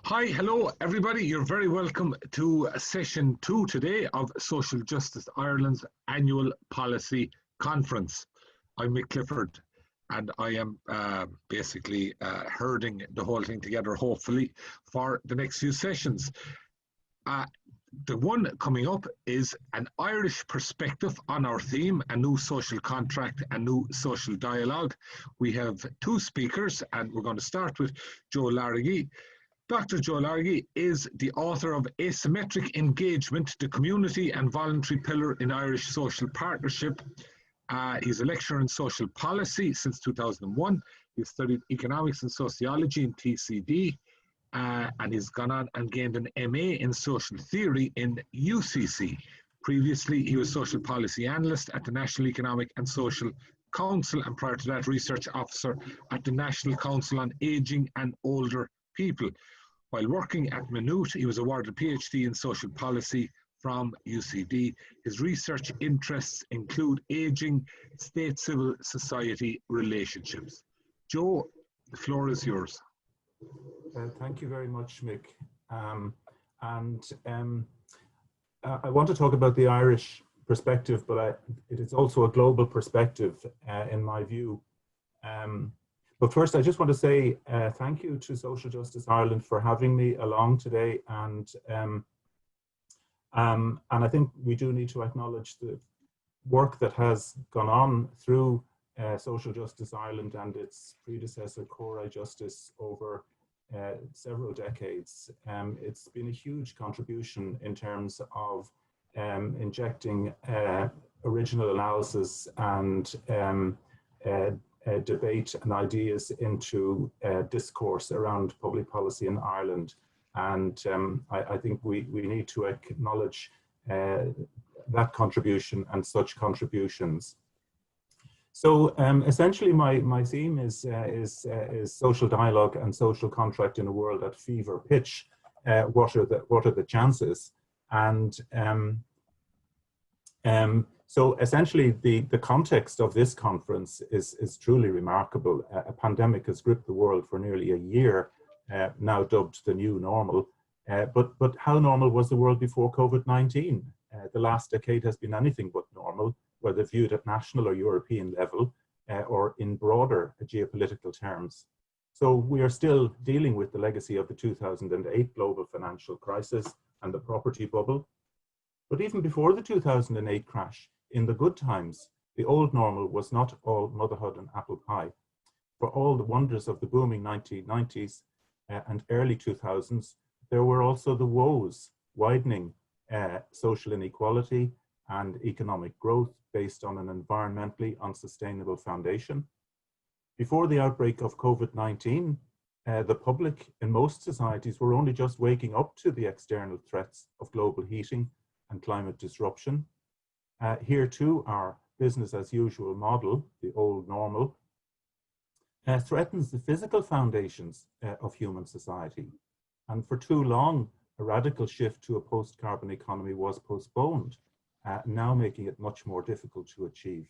Hi, hello, everybody. You're very welcome to session 2 today of Social Justice Ireland's annual policy conference. I'm Mick Clifford, and I am basically herding the whole thing together, hopefully, for the next few sessions. The one coming up is an Irish perspective on our theme, a new social contract, a new social dialogue. We have two speakers, and we're going to start with Joe Larraghy. Dr. Joe Larraghy is the author of Asymmetric Engagement, the Community and Voluntary Pillar in Irish Social Partnership. He's a lecturer in social policy since 2001. He's studied economics and sociology in TCD, and he's gone on and gained an MA in social theory in UCC. Previously, he was social policy analyst at the National Economic and Social Council, and prior to that, research officer at the National Council on Ageing and Older People. While working at Maynooth, he was awarded a PhD in social policy from UCD. His research interests include ageing, state-civil society relationships. Joe, the floor is yours. Thank you very much, Mick. I want to talk about the Irish perspective, but it is also a global perspective in my view. But first, I just want to say thank you to Social Justice Ireland for having me along today, and I think we do need to acknowledge the work that has gone on through Social Justice Ireland and its predecessor, Cora Justice, over several decades. It's been a huge contribution in terms of injecting original analysis and debate and ideas into discourse around public policy in Ireland. And I think we need to acknowledge that contribution and such contributions. So essentially my theme is social dialogue and social contract in a world at fever pitch. What are the chances? And so essentially the context of this conference is truly remarkable. A pandemic has gripped the world for nearly a year, now dubbed the new normal. But how normal was the world before COVID-19? The last decade has been anything but normal, whether viewed at national or European level, or in broader geopolitical terms. So we are still dealing with the legacy of the 2008 global financial crisis and the property bubble. But even before the 2008 crash, in the good times, the old normal was not all motherhood and apple pie. For all the wonders of the booming 1990s and early 2000s, there were also the woes, widening social inequality and economic growth based on an environmentally unsustainable foundation. Before the outbreak of COVID-19, the public in most societies were only just waking up to the external threats of global heating and climate disruption. Here too, our business as usual model, the old normal, threatens the physical foundations of human society. And for too long, a radical shift to a post-carbon economy was postponed, now making it much more difficult to achieve.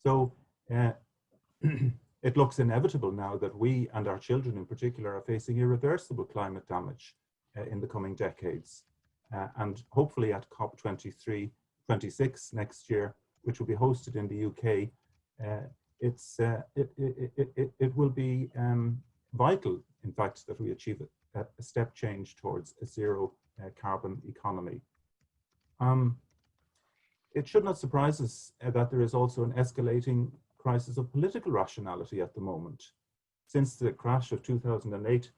So it looks inevitable now that we and our children in particular are facing irreversible climate damage in the coming decades. And hopefully at COP26 next year, which will be hosted in the UK, it will be vital, in fact, that we achieve a step change towards a zero carbon economy. It should not surprise us that there is also an escalating crisis of political rationality at the moment. Since the crash of 2008,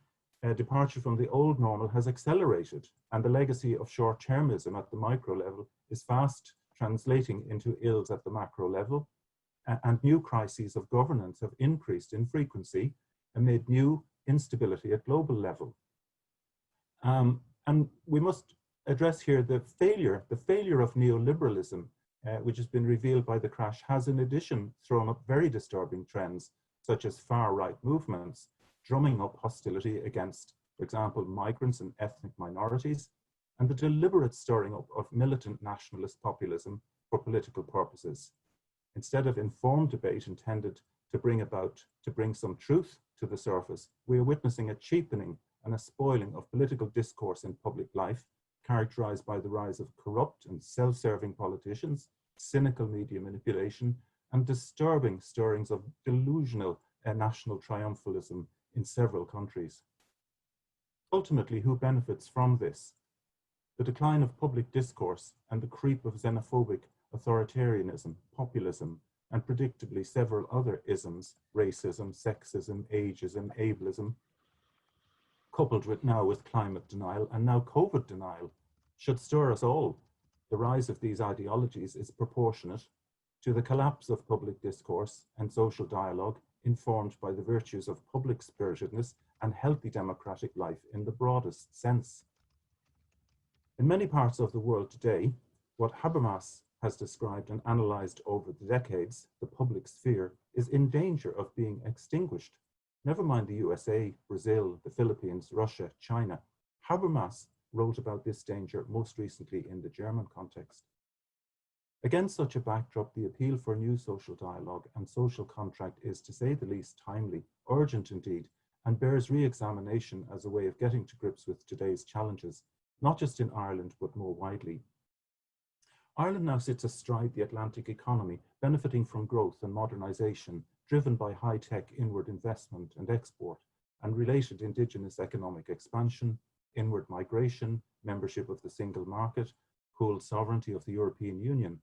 departure from the old normal has accelerated, and the legacy of short-termism at the micro level is fast translating into ills at the macro level, and new crises of governance have increased in frequency amid new instability at global level. And we must address here the failure of neoliberalism, which has been revealed by the crash, has in addition thrown up very disturbing trends, such as far-right movements, drumming up hostility against, for example, migrants and ethnic minorities, and the deliberate stirring up of militant nationalist populism for political purposes. Instead of informed debate intended to bring some truth to the surface, we are witnessing a cheapening and a spoiling of political discourse in public life, characterized by the rise of corrupt and self-serving politicians, cynical media manipulation, and disturbing stirrings of delusional national triumphalism in several countries. Ultimately, who benefits from this? The decline of public discourse and the creep of xenophobic authoritarianism, populism, and predictably several other isms, racism, sexism, ageism, ableism, coupled with climate denial and now COVID denial, should stir us all. The rise of these ideologies is proportionate to the collapse of public discourse and social dialogue informed by the virtues of public spiritedness and healthy democratic life in the broadest sense. In many parts of the world today, what Habermas has described and analysed over the decades, the public sphere, is in danger of being extinguished. Never mind the USA, Brazil, the Philippines, Russia, China. Habermas wrote about this danger most recently in the German context. Against such a backdrop, the appeal for new social dialogue and social contract is, to say the least, timely, urgent indeed, and bears re-examination as a way of getting to grips with today's challenges, not just in Ireland, but more widely. Ireland now sits astride the Atlantic economy, benefiting from growth and modernisation, driven by high-tech inward investment and export, and related indigenous economic expansion, inward migration, membership of the single market, full sovereignty of the European Union.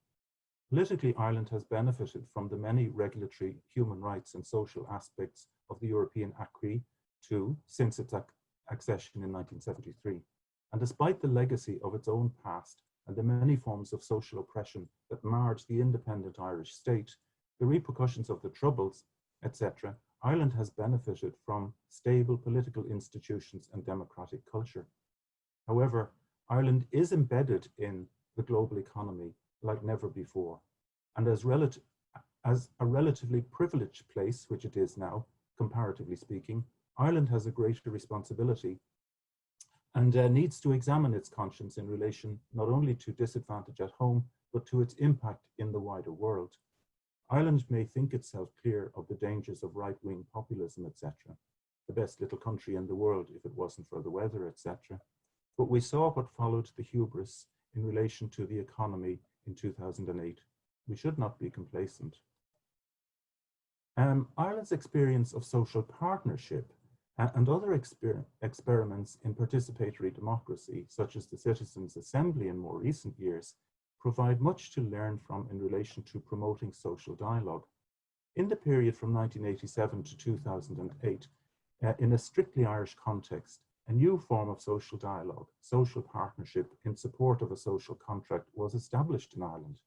Politically, Ireland has benefited from the many regulatory, human rights and social aspects of the European acquis too, since its accession in 1973. And despite the legacy of its own past and the many forms of social oppression that marred the independent Irish state, the repercussions of the Troubles, etc., Ireland has benefited from stable political institutions and democratic culture. However, Ireland is embedded in the global economy like never before, and as a relatively privileged place, which it is now, comparatively speaking, Ireland has a greater responsibility and needs to examine its conscience in relation not only to disadvantage at home, but to its impact in the wider world. Ireland may think itself clear of the dangers of right-wing populism, etc., the best little country in the world if it wasn't for the weather, etc. But we saw what followed the hubris in relation to the economy in 2008. We should not be complacent. Ireland's experience of social partnership and other experiments in participatory democracy, such as the Citizens' Assembly in more recent years, provide much to learn from in relation to promoting social dialogue. In the period from 1987 to 2008, in a strictly Irish context, a new form of social dialogue, social partnership in support of a social contract was established in Ireland.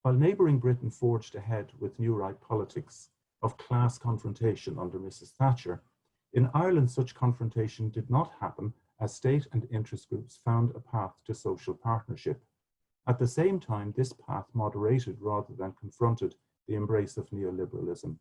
While neighbouring Britain forged ahead with new right politics of class confrontation under Mrs. Thatcher, in Ireland such confrontation did not happen as state and interest groups found a path to social partnership. At the same time, this path moderated rather than confronted the embrace of neoliberalism.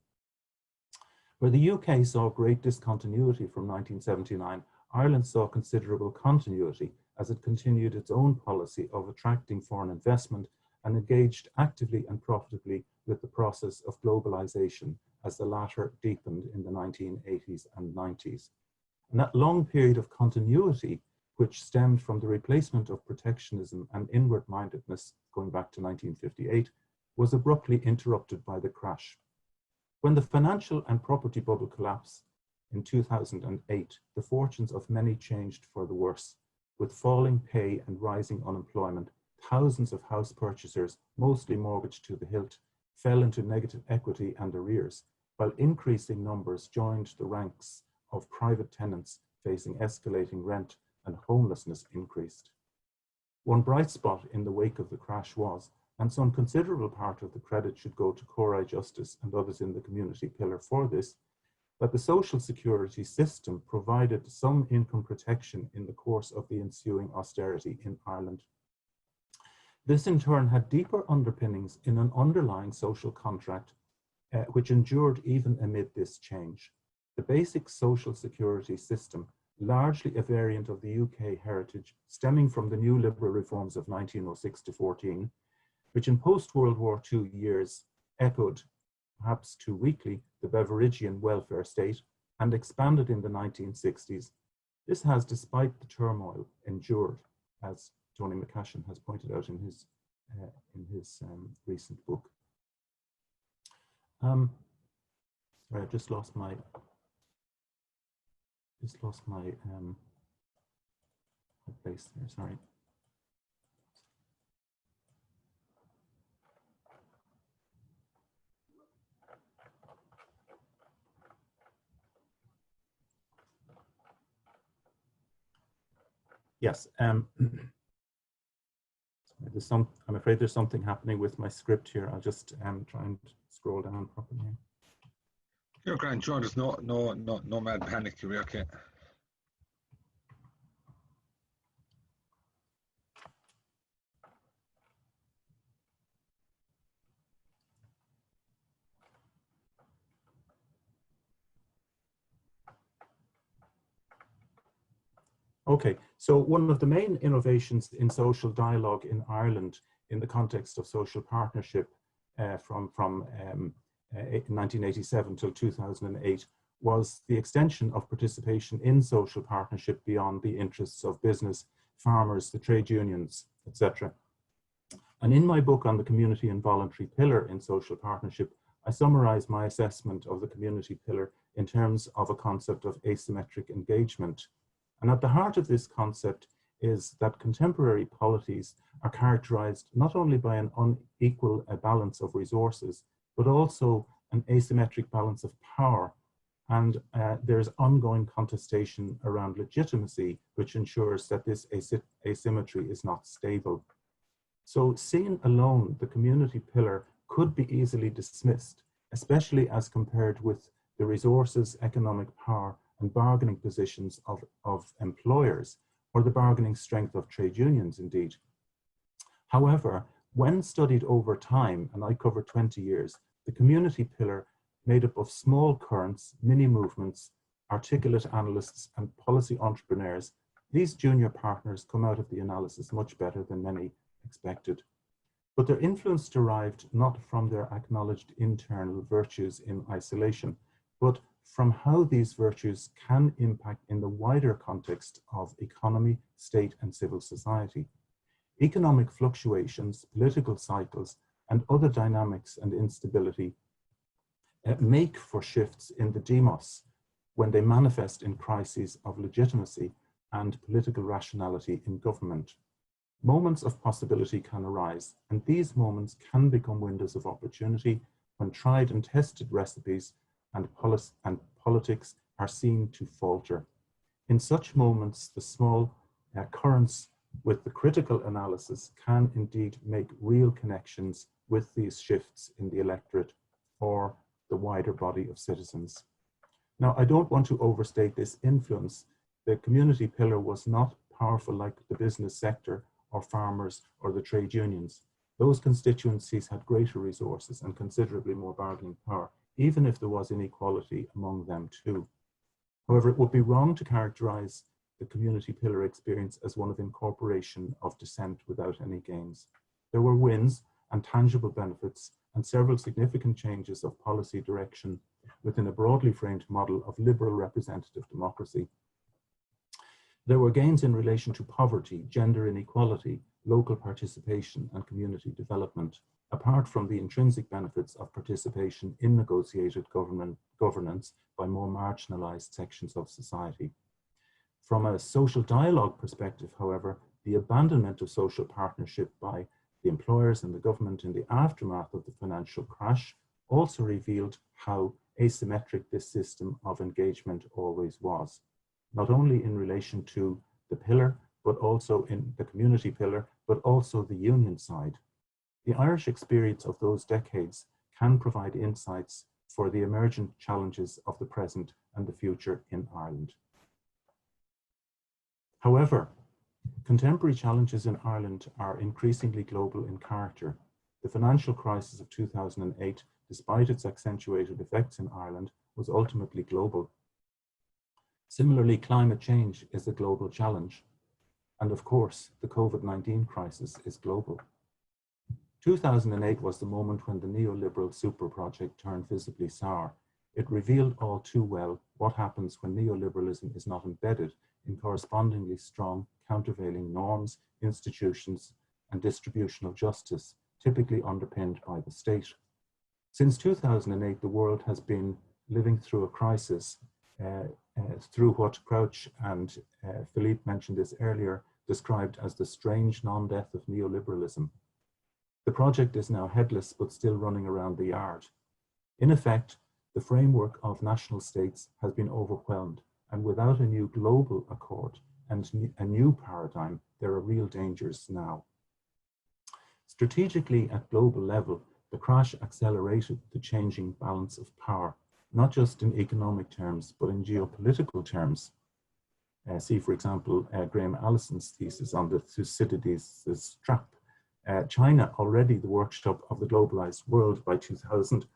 Where the UK saw great discontinuity from 1979, Ireland saw considerable continuity as it continued its own policy of attracting foreign investment and engaged actively and profitably with the process of globalization as the latter deepened in the 1980s and 90s. And that long period of continuity, which stemmed from the replacement of protectionism and inward-mindedness going back to 1958, was abruptly interrupted by the crash. When the financial and property bubble collapsed in 2008, the fortunes of many changed for the worse. With falling pay and rising unemployment, thousands of house purchasers, mostly mortgaged to the hilt, fell into negative equity and arrears, while increasing numbers joined the ranks of private tenants facing escalating rent and homelessness increased. One bright spot in the wake of the crash was, and some considerable part of the credit should go to Cora Justice and others in the community pillar for this, that the social security system provided some income protection in the course of the ensuing austerity in Ireland. This in turn had deeper underpinnings in an underlying social contract which endured even amid this change. The basic social security system, largely a variant of the UK heritage stemming from the new liberal reforms of 1906 to 14, which in post-World War II years echoed, perhaps too weakly, the Beveridgean welfare state and expanded in the 1960s, This has, despite the turmoil, endured, as Tony McCashin has pointed out in his recent book. Sorry, I've just lost my place there, sorry. Yes, I'm afraid there's something happening with my script here. I'll just try and scroll down properly. You're grand, John. There's no mad panic. You'll be okay. Okay, so one of the main innovations in social dialogue in Ireland in the context of social partnership from 1987 till 2008 was the extension of participation in social partnership beyond the interests of business, farmers, the trade unions, etc. And in my book on the community and voluntary pillar in social partnership, I summarize my assessment of the community pillar in terms of a concept of asymmetric engagement. And at the heart of this concept is that contemporary polities are characterized not only by an unequal balance of resources, but also an asymmetric balance of power. And there's ongoing contestation around legitimacy, which ensures that this asymmetry is not stable. So seen alone, the community pillar could be easily dismissed, especially as compared with the resources, economic power, and bargaining positions of employers, or the bargaining strength of trade unions indeed. However, when studied over time, and I covered 20 years, the community pillar made up of small currents, mini movements, articulate analysts, and policy entrepreneurs, these junior partners come out of the analysis much better than many expected. But their influence derived not from their acknowledged internal virtues in isolation, but from how these virtues can impact in the wider context of economy, state, and civil society. Economic fluctuations, political cycles, and other dynamics and instability make for shifts in the demos when they manifest in crises of legitimacy and political rationality in government. Moments of possibility can arise, and these moments can become windows of opportunity when tried and tested recipes and politics are seen to falter. In such moments, the small currents with the critical analysis can indeed make real connections with these shifts in the electorate or the wider body of citizens. Now, I don't want to overstate this influence. The community pillar was not powerful like the business sector or farmers or the trade unions. Those constituencies had greater resources and considerably more bargaining power, even if there was inequality among them too. However, it would be wrong to characterize the community pillar experience as one of incorporation of dissent without any gains. There were wins and tangible benefits and several significant changes of policy direction within a broadly framed model of liberal representative democracy. There were gains in relation to poverty, gender inequality, local participation, and community development, apart from the intrinsic benefits of participation in negotiated governance by more marginalized sections of society. From a social dialogue perspective, however, the abandonment of social partnership by the employers and the government in the aftermath of the financial crash also revealed how asymmetric this system of engagement always was, not only in relation to the pillar, but also in the community pillar, but also the union side. The Irish experience of those decades can provide insights for the emergent challenges of the present and the future in Ireland. However, contemporary challenges in Ireland are increasingly global in character. The financial crisis of 2008, despite its accentuated effects in Ireland, was ultimately global. Similarly, climate change is a global challenge. And of course, the COVID-19 crisis is global. 2008 was the moment when the neoliberal super project turned visibly sour. It revealed all too well what happens when neoliberalism is not embedded in correspondingly strong countervailing norms, institutions, and distributional justice, typically underpinned by the state. Since 2008, the world has been living through a crisis through what Crouch and Philippe mentioned this earlier, described as the strange non-death of neoliberalism. The project is now headless but still running around the yard. In effect, the framework of national states has been overwhelmed, and without a new global accord and a new paradigm, there are real dangers now. Strategically at global level, the crash accelerated the changing balance of power, not just in economic terms, but in geopolitical terms. See, for example, Graham Allison's thesis on the Thucydides' trap. China, already the workshop of the globalized world by 2000,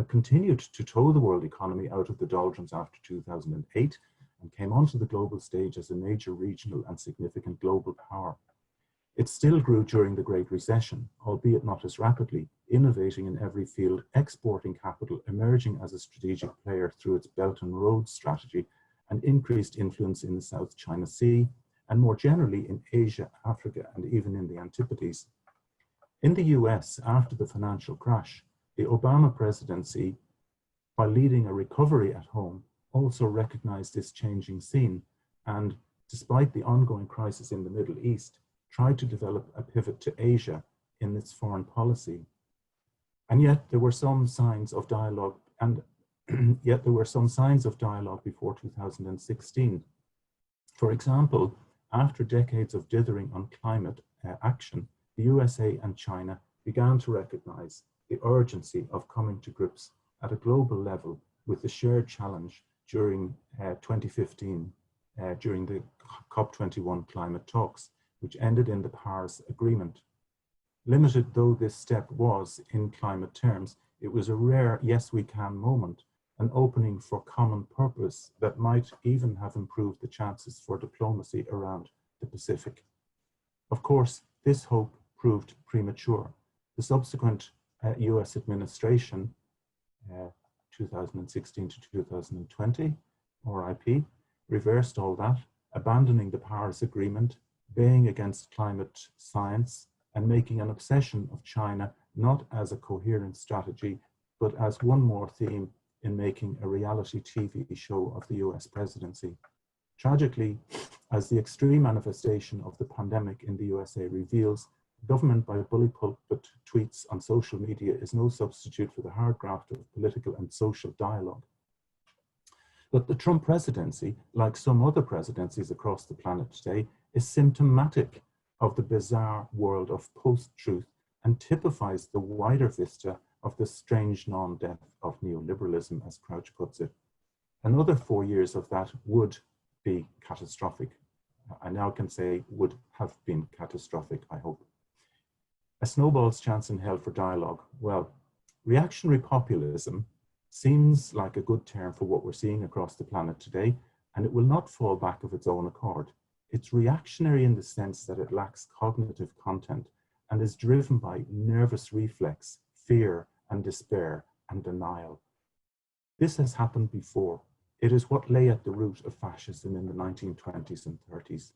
continued to tow the world economy out of the doldrums after 2008 and came onto the global stage as a major regional and significant global power. It still grew during the Great Recession, albeit not as rapidly, innovating in every field, exporting capital, emerging as a strategic player through its Belt and Road strategy, and increased influence in the South China Sea, and more generally in Asia, Africa, and even in the Antipodes. In the US, after the financial crash, the Obama presidency, while leading a recovery at home, also recognized this changing scene, and despite the ongoing crisis in the Middle East, tried to develop a pivot to Asia in its foreign policy. And yet there were some signs of dialogue, before 2016. For example, after decades of dithering on climate action, the USA and China began to recognize the urgency of coming to grips at a global level with the shared challenge during 2015, during the COP21 climate talks, which ended in the Paris Agreement. Limited though this step was in climate terms, it was a rare yes we can moment, an opening for common purpose that might even have improved the chances for diplomacy around the Pacific. Of course, this hope proved premature. The subsequent US administration, 2016 to 2020, RIP, reversed all that, abandoning the Paris Agreement, baying against climate science, and making an obsession of China not as a coherent strategy, but as one more theme in making a reality TV show of the US presidency. Tragically, as the extreme manifestation of the pandemic in the USA reveals, government by bully pulpit tweets on social media is no substitute for the hard graft of political and social dialogue. But the Trump presidency, like some other presidencies across the planet today, is symptomatic of the bizarre world of post-truth and typifies the wider vista of the strange non-death of neoliberalism, as Crouch puts it. Another 4 years of that would be catastrophic. I now can say would have been catastrophic, I hope. A snowball's chance in hell for dialogue. Well, reactionary populism seems like a good term for what we're seeing across the planet today, and it will not fall back of its own accord. It's reactionary in the sense that it lacks cognitive content and is driven by nervous reflex, fear and despair and denial. This has happened before. It is what lay at the root of fascism in the 1920s and 30s.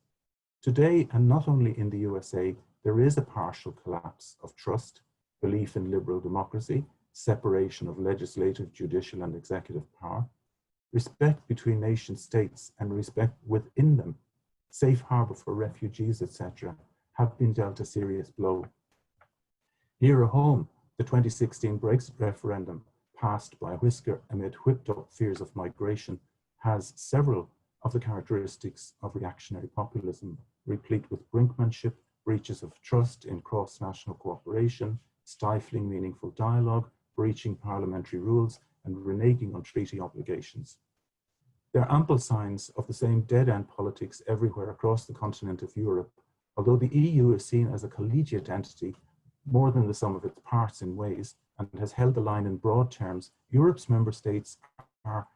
Today, and not only in the USA, there is a partial collapse of trust, belief in liberal democracy, separation of legislative, judicial and executive power, respect between nation states and respect within them, safe harbor for refugees, etc., have been dealt a serious blow. Nearer home, the 2016 Brexit referendum, passed by a whisker amid whipped-up fears of migration, has several of the characteristics of reactionary populism, replete with brinkmanship, breaches of trust in cross-national cooperation, stifling meaningful dialogue, breaching parliamentary rules, and reneging on treaty obligations. There are ample signs of the same dead-end politics everywhere across the continent of Europe, although the EU is seen as a collegiate entity more than the sum of its parts in ways, and has held the line in broad terms. Europe's member states are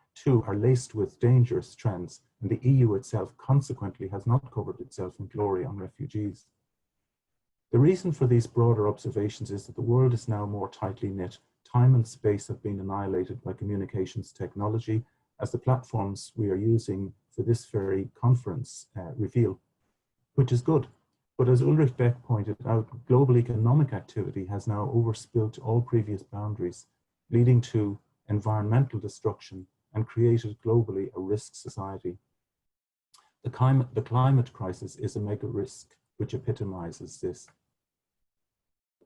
laced with dangerous trends, and the EU itself consequently has not covered itself in glory on refugees. The reason for these broader observations is that the world is now more tightly knit. Time and space have been annihilated by communications technology, as the platforms we are using for this very conference reveal, which is good. But as Ulrich Beck pointed out, global economic activity has now overspilt all previous boundaries, leading to environmental destruction and created globally a risk society. The climate crisis is a mega risk which epitomizes this.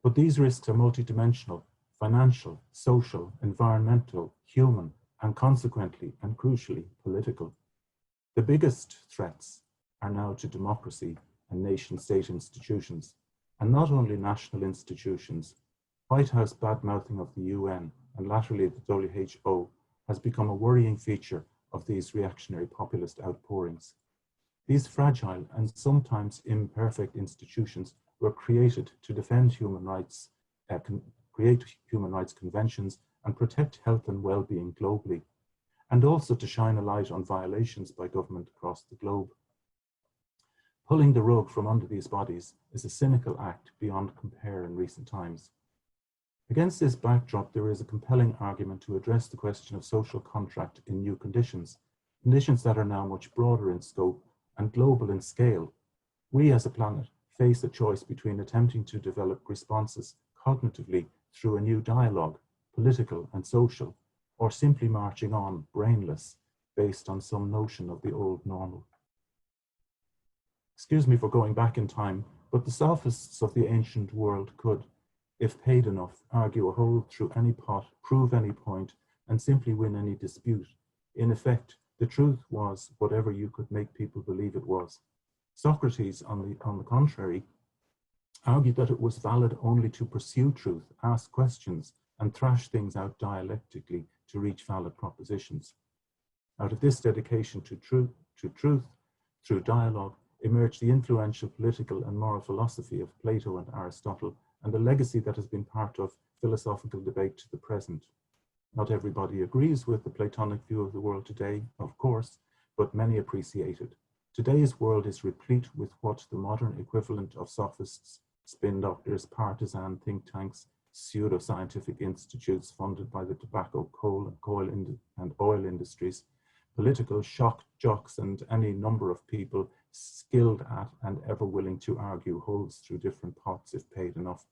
But these risks are multidimensional: financial, social, environmental, human, and consequently and crucially political. The biggest threats are now to democracy and nation-state institutions, and not only national institutions. White House bad-mouthing of the UN and latterly the WHO has become a worrying feature of these reactionary populist outpourings. These fragile and sometimes imperfect institutions were created to defend human rights, create human rights conventions and protect health and well-being globally, and also to shine a light on violations by government across the globe. Pulling the rug from under these bodies is a cynical act beyond compare in recent times. Against this backdrop, there is a compelling argument to address the question of social contract in new conditions, conditions that are now much broader in scope and global in scale. We as a planet face a choice between attempting to develop responses cognitively through a new dialogue, political and social, or simply marching on brainless based on some notion of the old normal. Excuse me for going back in time, but the sophists of the ancient world could, if paid enough, argue a hole through any pot, prove any point, and simply win any dispute. In effect, the truth was whatever you could make people believe it was. Socrates, on the contrary, argued that it was valid only to pursue truth, ask questions, and thrash things out dialectically to reach valid propositions. Out of this dedication to truth through dialogue emerged the influential political and moral philosophy of Plato and Aristotle, and the legacy that has been part of philosophical debate to the present. Not everybody agrees with the Platonic view of the world today, of course, but many appreciate it. Today's world is replete with what the modern equivalent of sophists, spin doctors, partisan think tanks, pseudo-scientific institutes funded by the tobacco, coal, and oil industries, political shock jocks, and any number of people skilled at and ever willing to argue holes through different pots if paid enough.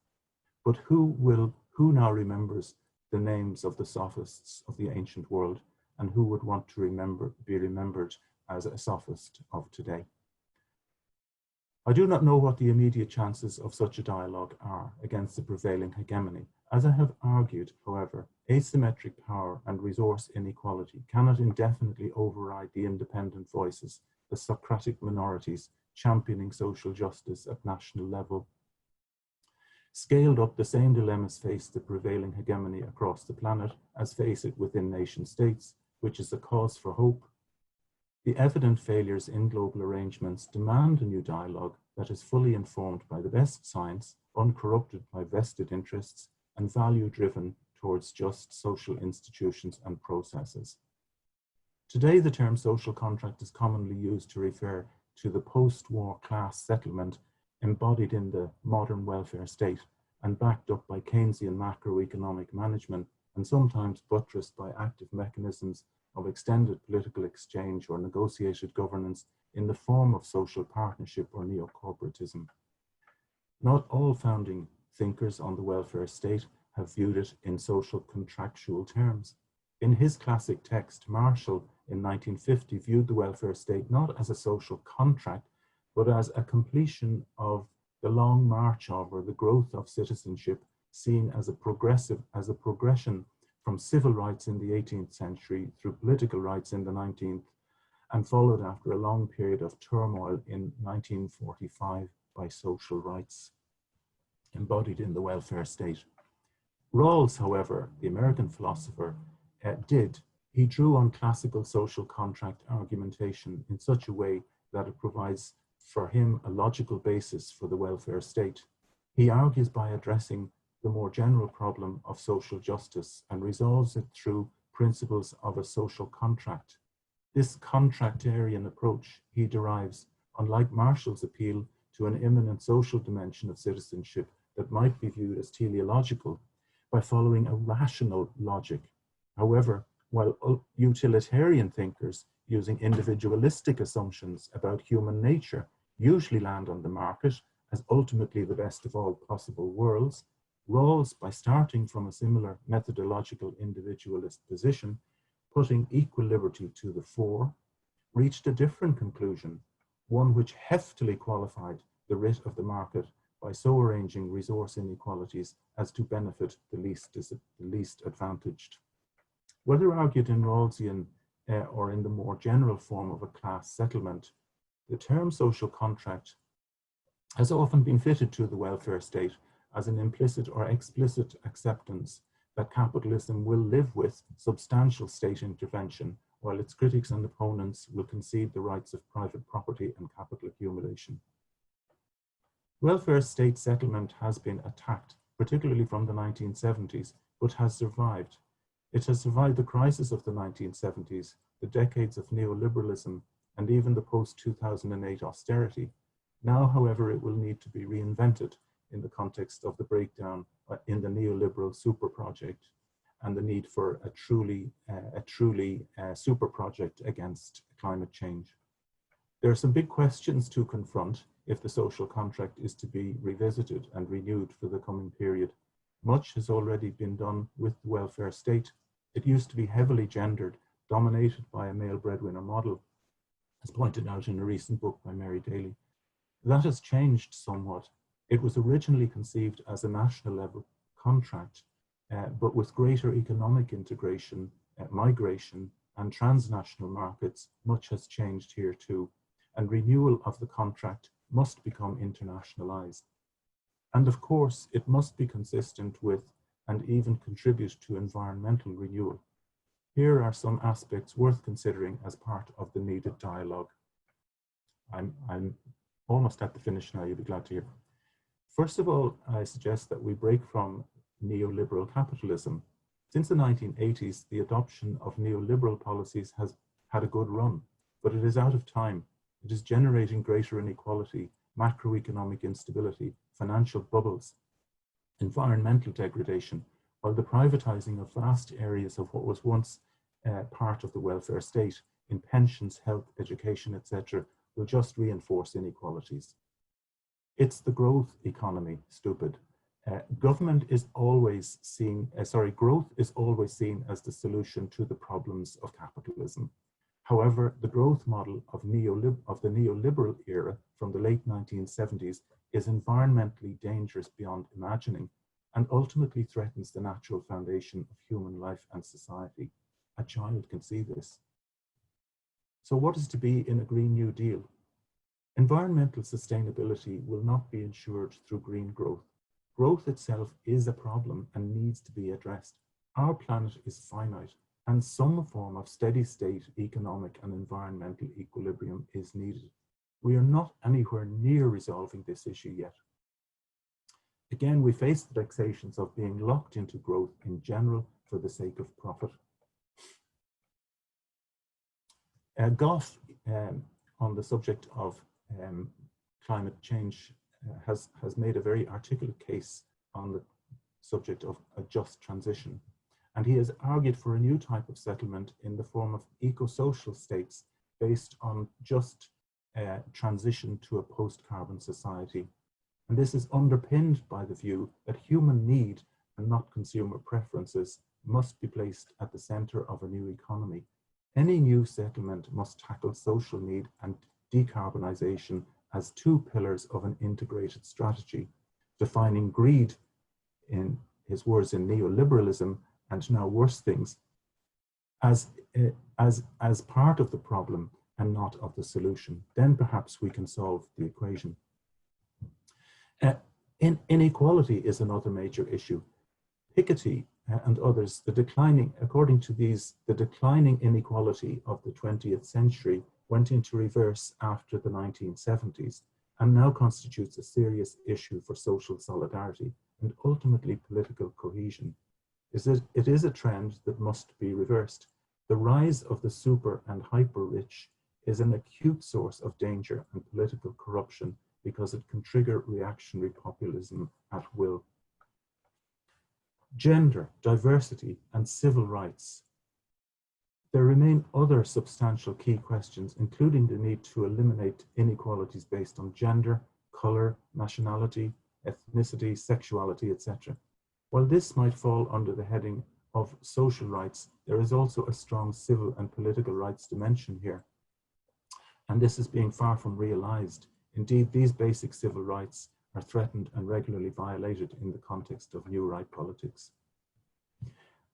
But who now remembers the names of the sophists of the ancient world, and who would want to be remembered as a sophist of today? I do not know what the immediate chances of such a dialogue are against the prevailing hegemony. As I have argued, however, asymmetric power and resource inequality cannot indefinitely override the independent voices, the Socratic minorities championing social justice at national level. Scaled up, the same dilemmas face the prevailing hegemony across the planet as face it within nation states, which is a cause for hope. The evident failures in global arrangements demand a new dialogue that is fully informed by the best science, uncorrupted by vested interests, and value-driven towards just social institutions and processes. Today, the term social contract is commonly used to refer to the post-war class settlement embodied in the modern welfare state and backed up by Keynesian macroeconomic management, and sometimes buttressed by active mechanisms of extended political exchange or negotiated governance in the form of social partnership or neo-corporatism. Not all founding thinkers on the welfare state have viewed it in social contractual terms. In his classic text, Marshall in 1950 viewed the welfare state not as a social contract, but as a completion of the long march of, or the growth of, citizenship, seen as a progression from civil rights in the 18th century through political rights in the 19th, and followed after a long period of turmoil in 1945 by social rights embodied in the welfare state. Rawls, however, the American philosopher, he drew on classical social contract argumentation in such a way that it provides for him a logical basis for the welfare state. He argues by addressing the more general problem of social justice and resolves it through principles of a social contract. This contractarian approach he derives, unlike Marshall's appeal to an immanent social dimension of citizenship that might be viewed as teleological, by following a rational logic. However, while utilitarian thinkers using individualistic assumptions about human nature, usually land on the market as ultimately the best of all possible worlds. Rawls, by starting from a similar methodological individualist position, putting equal liberty to the fore, reached a different conclusion, one which heftily qualified the writ of the market by so arranging resource inequalities as to benefit the least advantaged. Whether argued in Rawlsian or in the more general form of a class settlement, the term social contract has often been fitted to the welfare state as an implicit or explicit acceptance that capitalism will live with substantial state intervention, while its critics and opponents will concede the rights of private property and capital accumulation. Welfare state settlement has been attacked, particularly from the 1970s, but has survived. It has survived the crisis of the 1970s, the decades of neoliberalism, and even the post-2008 austerity. Now, however, it will need to be reinvented in the context of the breakdown in the neoliberal super project and the need for a truly super project against climate change. There are some big questions to confront if the social contract is to be revisited and renewed for the coming period. Much has already been done with the welfare state. It used to be heavily gendered, dominated by a male breadwinner model, as pointed out in a recent book by Mary Daly. That has changed somewhat. It was originally conceived as a national level contract, but with greater economic integration, migration, and transnational markets, much has changed here too, and renewal of the contract must become internationalized. And of course, it must be consistent with and even contribute to environmental renewal. Here are some aspects worth considering as part of the needed dialogue. I'm almost at the finish now, you'll be glad to hear. First of all, I suggest that we break from neoliberal capitalism. Since the 1980s, the adoption of neoliberal policies has had a good run, but it is out of time. It is generating greater inequality, macroeconomic instability, financial bubbles, environmental degradation, while the privatizing of vast areas of what was once part of the welfare state in pensions, health, education, etc., will just reinforce inequalities. It's the growth economy, stupid. Growth is always seen as the solution to the problems of capitalism. However, the growth model of the neoliberal era from the late 1970s is environmentally dangerous beyond imagining and ultimately threatens the natural foundation of human life and society. A child can see this. So what is to be in a Green New Deal? Environmental sustainability will not be ensured through green growth. Growth itself is a problem and needs to be addressed. Our planet is finite, and some form of steady state economic and environmental equilibrium is needed. We are not anywhere near resolving this issue yet. Again, we face the vexations of being locked into growth in general for the sake of profit. Goff, on the subject of climate change, has made a very articulate case on the subject of a just transition. And he has argued for a new type of settlement in the form of eco-social states based on just transition to a post-carbon society. And this is underpinned by the view that human need and not consumer preferences must be placed at the center of a new economy. Any new settlement must tackle social need and decarbonization as two pillars of an integrated strategy, defining greed, in his words, in neoliberalism, and now worse things, as part of the problem and not of the solution. Then perhaps we can solve the equation. Inequality is another major issue. Piketty and others, according to these, the declining inequality of the 20th century went into reverse after the 1970s and now constitutes a serious issue for social solidarity and ultimately political cohesion. It is a trend that must be reversed. The rise of the super and hyper-rich is an acute source of danger and political corruption because it can trigger reactionary populism at will. Gender, diversity, and civil rights. There remain other substantial key questions, including the need to eliminate inequalities based on gender, colour, nationality, ethnicity, sexuality, etc. While this might fall under the heading of social rights, there is also a strong civil and political rights dimension here. And this is being far from realised. Indeed, these basic civil rights are threatened and regularly violated in the context of new right politics.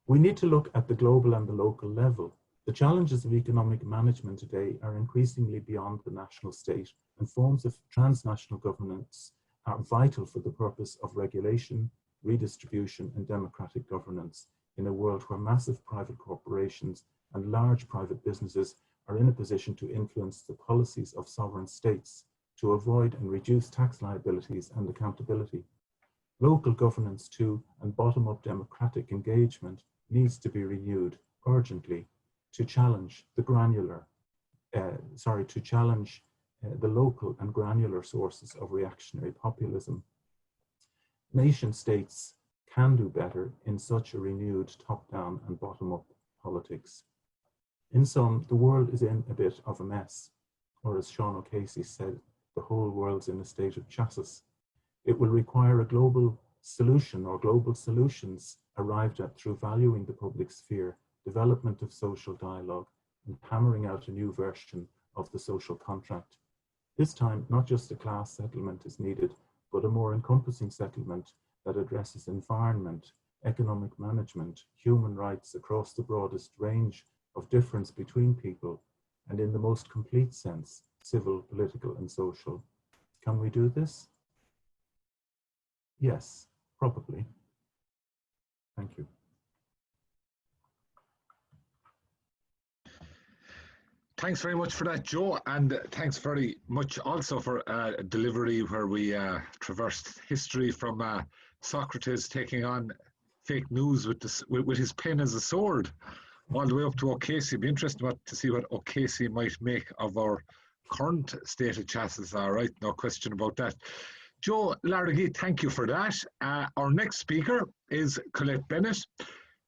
We need to look at the global and the local level. The challenges of economic management today are increasingly beyond the national state, and forms of transnational governance are vital for the purpose of regulation, redistribution, and democratic governance in a world where massive private corporations and large private businesses are in a position to influence the policies of sovereign states to avoid and reduce tax liabilities and accountability. Local governance too, and bottom-up democratic engagement needs to be renewed urgently to challenge the the local and granular sources of reactionary populism. Nation states can do better in such a renewed top-down and bottom-up politics. In sum, the world is in a bit of a mess, or as Sean O'Casey said, the whole world's in a state of chassis. It will require a global solution or global solutions arrived at through valuing the public sphere, development of social dialogue, and hammering out a new version of the social contract. This time, not just a class settlement is needed, but a more encompassing settlement that addresses environment, economic management, human rights across the broadest range of difference between people, and in the most complete sense, civil, political, and social. Can we do this? Yes, probably. Thank you. Thanks very much for that, Joe, and thanks very much also for a delivery where we traversed history from Socrates taking on fake news with his pen as a sword, all the way up to O'Casey. It'd be interesting to see what O'Casey might make of our current state of chassis. All right, no question about that. Joe Larragee, thank you for that. Our next speaker is Colette Bennett.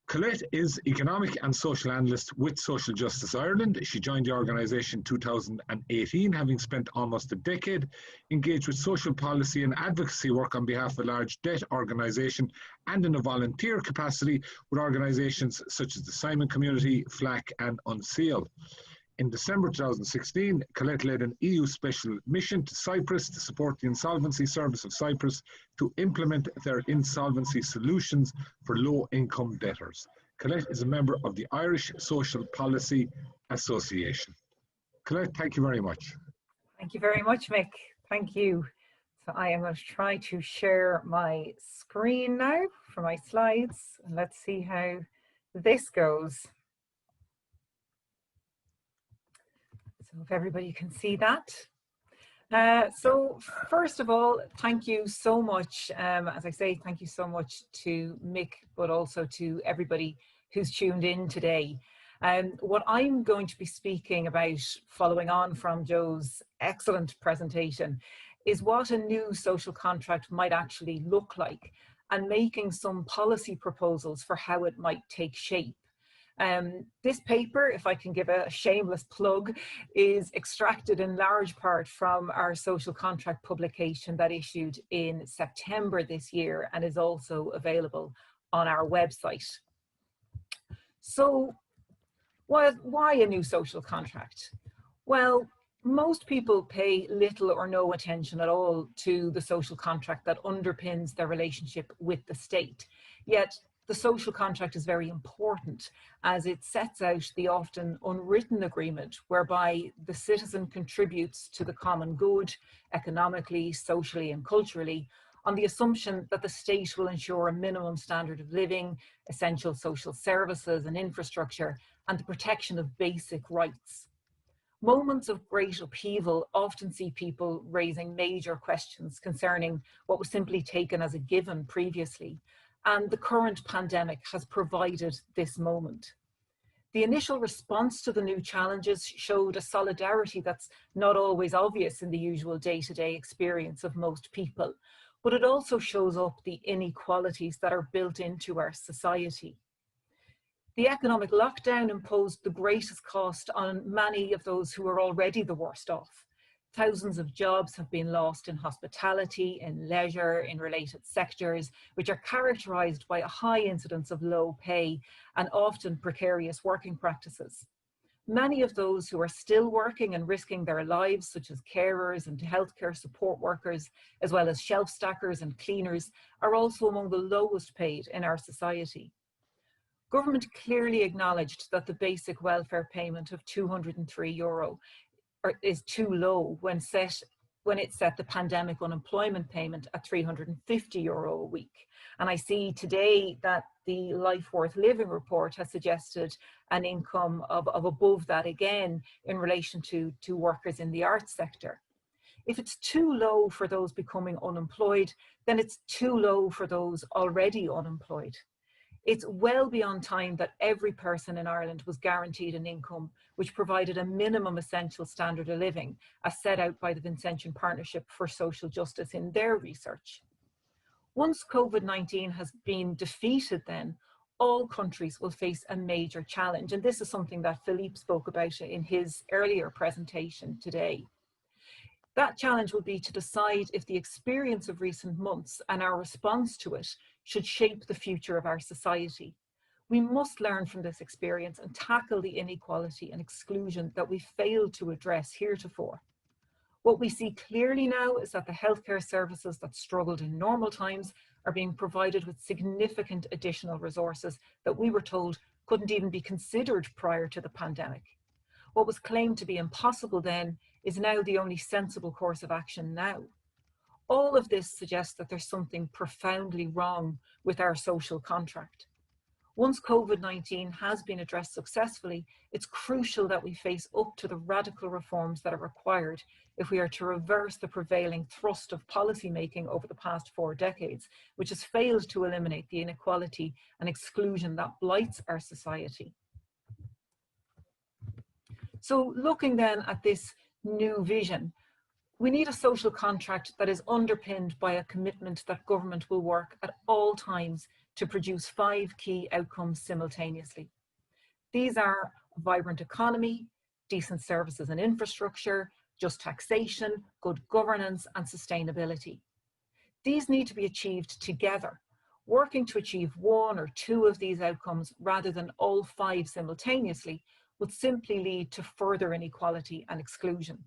Colette is economic and social analyst with Social Justice Ireland. She joined the organisation in 2018, having spent almost a decade engaged with social policy and advocacy work on behalf of a large debt organisation and in a volunteer capacity with organisations such as the Simon Community, FLAC and UNSEAL. In December 2016, Colette led an EU special mission to Cyprus to support the Insolvency Service of Cyprus to implement their insolvency solutions for low-income debtors. Colette is a member of the Irish Social Policy Association. Colette, thank you very much. Thank you very much, Mick. Thank you. So I am going to try to share my screen now for my slides. And let's see how this goes. So if everybody can see that. So first of all, thank you so much. As I say, thank you so much to Mick, but also to everybody who's tuned in today. What I'm going to be speaking about, following on from Joe's excellent presentation, is what a new social contract might actually look like, and making some policy proposals for how it might take shape. This paper, if I can give a shameless plug, is extracted in large part from our social contract publication that issued in September this year and is also available on our website. So why a new social contract? Well, most people pay little or no attention at all to the social contract that underpins their relationship with the state. Yet the social contract is very important, as it sets out the often unwritten agreement whereby the citizen contributes to the common good, economically, socially and culturally, on the assumption that the state will ensure a minimum standard of living, essential social services and infrastructure, and the protection of basic rights. Moments of great upheaval often see people raising major questions concerning what was simply taken as a given previously, and the current pandemic has provided this moment. The initial response to the new challenges showed a solidarity that's not always obvious in the usual day-to-day experience of most people, but it also shows up the inequalities that are built into our society. The economic lockdown imposed the greatest cost on many of those who are already the worst off. Thousands of jobs have been lost in hospitality, in leisure, in related sectors, which are characterised by a high incidence of low pay and often precarious working practices. Many of those who are still working and risking their lives, such as carers and healthcare support workers, as well as shelf stackers and cleaners, are also among the lowest paid in our society. Government clearly acknowledged that the basic welfare payment of €203 is too low when it set the pandemic unemployment payment at €350 a week. And I see today that the Life Worth Living report has suggested an income of above that again in relation to workers in the arts sector. If it's too low for those becoming unemployed, then it's too low for those already unemployed. It's well beyond time that every person in Ireland was guaranteed an income which provided a minimum essential standard of living, as set out by the Vincentian Partnership for Social Justice in their research. Once COVID-19 has been defeated, then all countries will face a major challenge. And this is something that Philippe spoke about in his earlier presentation today. That challenge will be to decide if the experience of recent months and our response to it should shape the future of our society. We must learn from this experience and tackle the inequality and exclusion that we failed to address heretofore. What we see clearly now is that the healthcare services that struggled in normal times are being provided with significant additional resources that we were told couldn't even be considered prior to the pandemic. What was claimed to be impossible then is now the only sensible course of action now. All of this suggests that there's something profoundly wrong with our social contract. Once COVID-19 has been addressed successfully, it's crucial that we face up to the radical reforms that are required if we are to reverse the prevailing thrust of policymaking over the past 4 decades, which has failed to eliminate the inequality and exclusion that blights our society. So looking then at this new vision, we need a social contract that is underpinned by a commitment that government will work at all times to produce 5 key outcomes simultaneously. These are a vibrant economy, decent services and infrastructure, just taxation, good governance, and sustainability. These need to be achieved together. Working to achieve 1 or 2 of these outcomes rather than all 5 simultaneously would simply lead to further inequality and exclusion.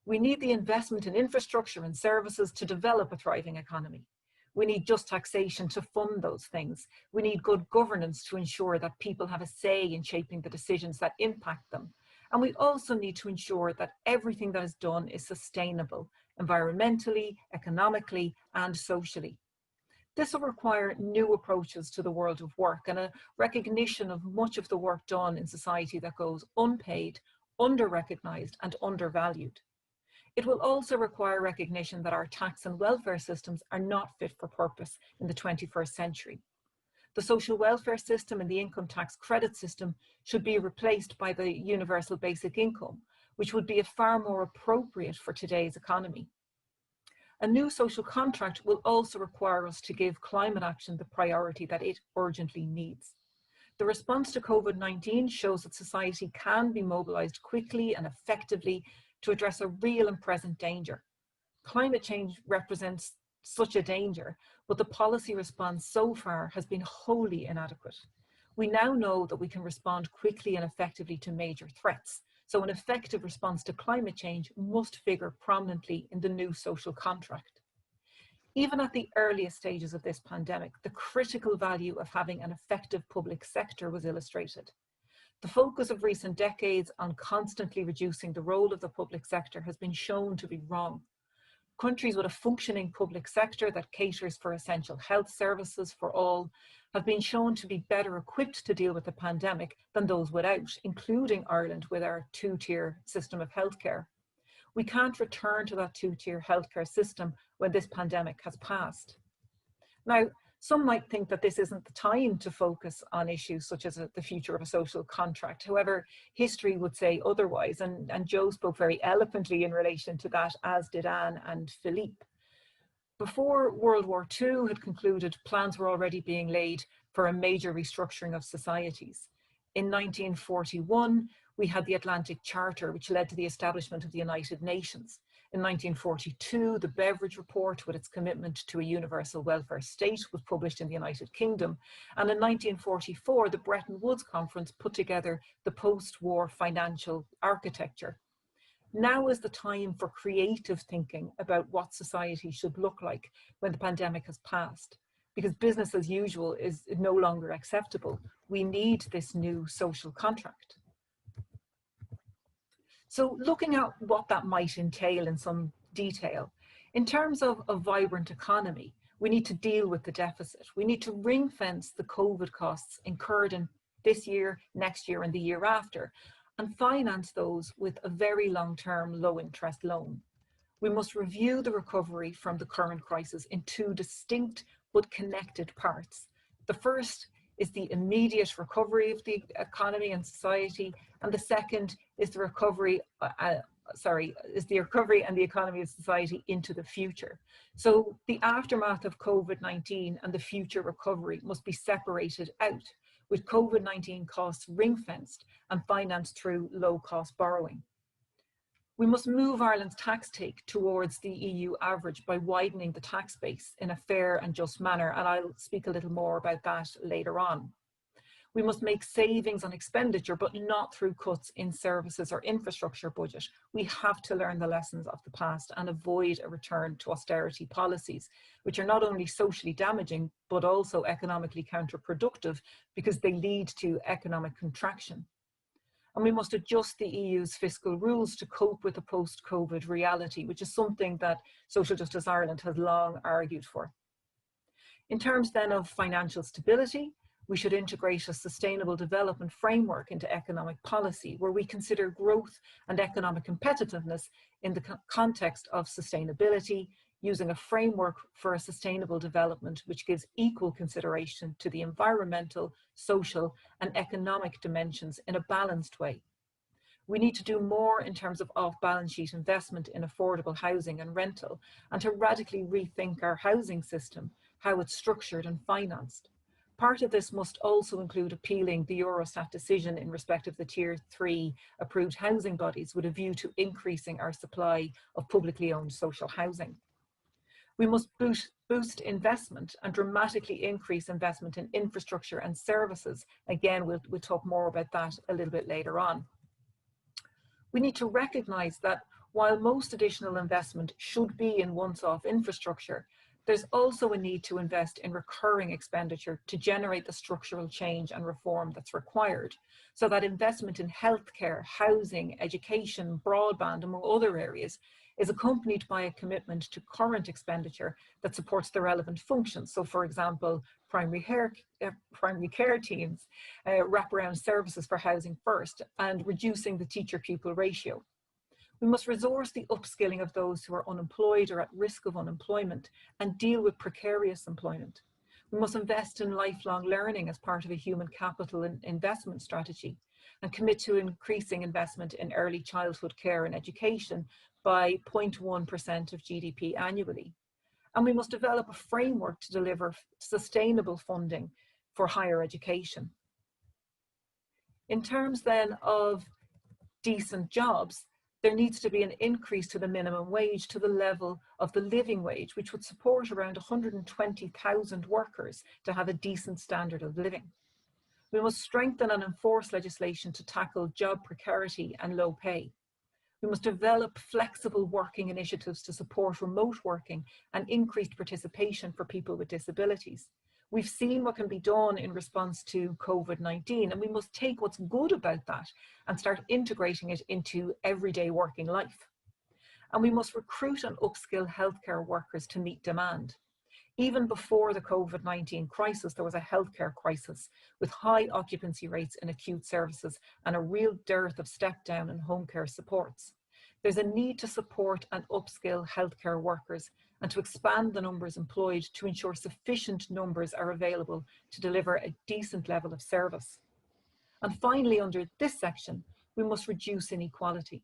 We need the investment in infrastructure and services to develop a thriving economy. We need just taxation to fund those things. We need good governance to ensure that people have a say in shaping the decisions that impact them. And we also need to ensure that everything that is done is sustainable, environmentally, economically, and socially. This will require new approaches to the world of work and a recognition of much of the work done in society that goes unpaid, under-recognised, and undervalued. It will also require recognition that our tax and welfare systems are not fit for purpose in the 21st century. The social welfare system and the income tax credit system should be replaced by the universal basic income, which would be far more appropriate for today's economy. A new social contract will also require us to give climate action the priority that it urgently needs. The response to COVID-19 shows that society can be mobilised quickly and effectively to address a real and present danger. Climate change represents such a danger, but the policy response so far has been wholly inadequate. We now know that we can respond quickly and effectively to major threats, so an effective response to climate change must figure prominently in the new social contract. Even at the earliest stages of this pandemic, the critical value of having an effective public sector was illustrated. The focus of recent decades on constantly reducing the role of the public sector has been shown to be wrong. Countries with a functioning public sector that caters for essential health services for all have been shown to be better equipped to deal with the pandemic than those without, including Ireland with our 2-tier system of healthcare. We can't return to that 2-tier healthcare system when this pandemic has passed. Now, some might think that this isn't the time to focus on issues such as the future of a social contract. However, history would say otherwise, and Joe spoke very eloquently in relation to that, as did Anne and Philippe. Before World War II had concluded, plans were already being laid for a major restructuring of societies. In 1941, we had the Atlantic Charter, which led to the establishment of the United Nations. In 1942, the Beveridge Report, with its commitment to a universal welfare state, was published in the United Kingdom. And in 1944, the Bretton Woods Conference put together the post-war financial architecture. Now is the time for creative thinking about what society should look like when the pandemic has passed, because business as usual is no longer acceptable. We need this new social contract. So looking at what that might entail in some detail, in terms of a vibrant economy, we need to deal with the deficit. We need to ring fence the COVID costs incurred in this year, next year, and the year after, and finance those with a very long-term low-interest loan. We must review the recovery from the current crisis in two distinct but connected parts. The first is the immediate recovery of the economy and society, and the second is the recovery, and the economy of society into the future. So the aftermath of COVID-19 and the future recovery must be separated out, with COVID-19 costs ring-fenced and financed through low-cost borrowing. We must move Ireland's tax take towards the EU average by widening the tax base in a fair and just manner, and I'll speak a little more about that later on. We must make savings on expenditure, but not through cuts in services or infrastructure budget. We have to learn the lessons of the past and avoid a return to austerity policies, which are not only socially damaging, but also economically counterproductive because they lead to economic contraction. And we must adjust the EU's fiscal rules to cope with the post-COVID reality, which is something that Social Justice Ireland has long argued for. In terms then of financial stability, we should integrate a sustainable development framework into economic policy, where we consider growth and economic competitiveness in the context of sustainability, using a framework for a sustainable development which gives equal consideration to the environmental, social, and economic dimensions in a balanced way. We need to do more in terms of off-balance sheet investment in affordable housing and rental, and to radically rethink our housing system, how it's structured and financed. Part of this must also include appealing the Eurostat decision in respect of the Tier 3 approved housing bodies with a view to increasing our supply of publicly owned social housing. We must boost investment and dramatically increase investment in infrastructure and services. Again, we'll talk more about that a little bit later on. We need to recognise that while most additional investment should be in once-off infrastructure, there's also a need to invest in recurring expenditure to generate the structural change and reform that's required, so that investment in healthcare, housing, education, broadband, among other areas, is accompanied by a commitment to current expenditure that supports the relevant functions. So, for example, primary care teams, wraparound services for housing first, and reducing the teacher-pupil ratio. We must resource the upskilling of those who are unemployed or at risk of unemployment and deal with precarious employment. We must invest in lifelong learning as part of a human capital and investment strategy, and commit to increasing investment in early childhood care and education by 0.1% of GDP annually. And we must develop a framework to deliver sustainable funding for higher education. In terms then of decent jobs, there needs to be an increase to the minimum wage to the level of the living wage, which would support around 120,000 workers to have a decent standard of living. We must strengthen and enforce legislation to tackle job precarity and low pay. We must develop flexible working initiatives to support remote working and increased participation for people with disabilities. We've seen what can be done in response to COVID-19, and we must take what's good about that and start integrating it into everyday working life. And we must recruit and upskill healthcare workers to meet demand. Even before the COVID-19 crisis, there was a healthcare crisis with high occupancy rates in acute services and a real dearth of step down and home care supports. There's a need to support and upskill healthcare workers and to expand the numbers employed to ensure sufficient numbers are available to deliver a decent level of service. And finally, under this section, we must reduce inequality.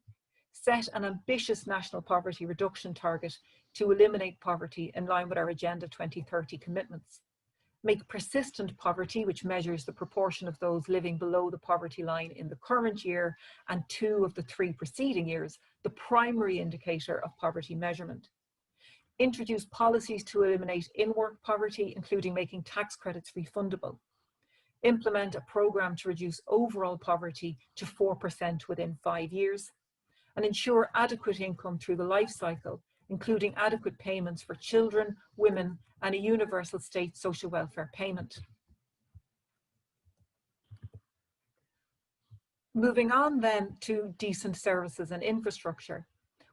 Set an ambitious national poverty reduction target to eliminate poverty in line with our Agenda 2030 commitments. Make persistent poverty, which measures the proportion of those living below the poverty line in the current year and 2 of the 3 preceding years, the primary indicator of poverty measurement. Introduce policies to eliminate in-work poverty, including making tax credits refundable. Implement a programme to reduce overall poverty to 4% within 5 years. And ensure adequate income through the life cycle, including adequate payments for children, women, and a universal state social welfare payment. Moving on then to decent services and infrastructure.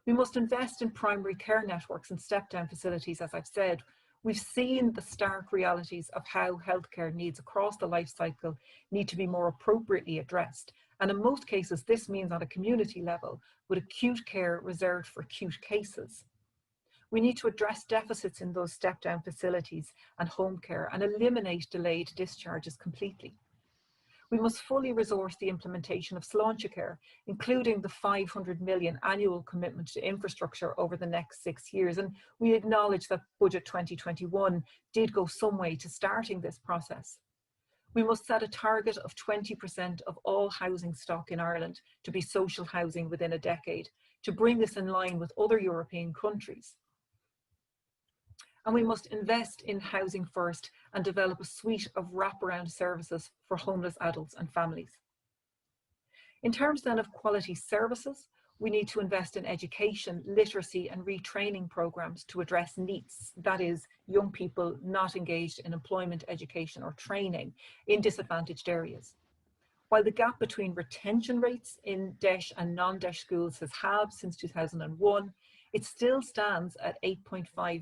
We must invest in primary care networks and step-down facilities, as I've said. We've seen the stark realities of how healthcare needs across the life cycle need to be more appropriately addressed. And in most cases, this means on a community level, with acute care reserved for acute cases. We need to address deficits in those step-down facilities and home care and eliminate delayed discharges completely. We must fully resource the implementation of Sláinte Care, including the 500 million annual commitment to infrastructure over the next 6 years. And we acknowledge that Budget 2021 did go some way to starting this process. We must set a target of 20% of all housing stock in Ireland to be social housing within a decade, to bring this in line with other European countries. And we must invest in housing first and develop a suite of wraparound services for homeless adults and families. In terms then of quality services, we need to invest in education, literacy and retraining programs to address NEETs, that is, young people not engaged in employment, education or training in disadvantaged areas. While the gap between retention rates in DEIS and non-DEIS schools has halved since 2001, it still stands at 8.5%.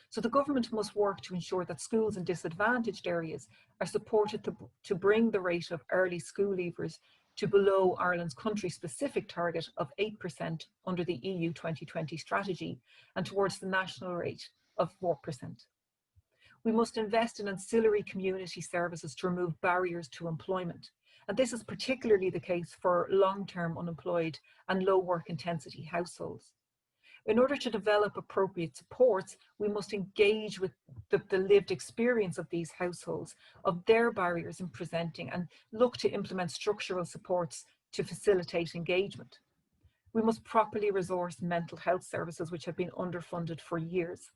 So the government must work to ensure that schools in disadvantaged areas are supported to bring the rate of early school leavers to below Ireland's country-specific target of 8% under the EU 2020 strategy and towards the national rate of 4%. We must invest in ancillary community services to remove barriers to employment. And this is particularly the case for long-term unemployed and low work intensity households. In order to develop appropriate supports, we must engage with the lived experience of these households, of their barriers in presenting, and look to implement structural supports to facilitate engagement. We must properly resource mental health services which have been underfunded for years.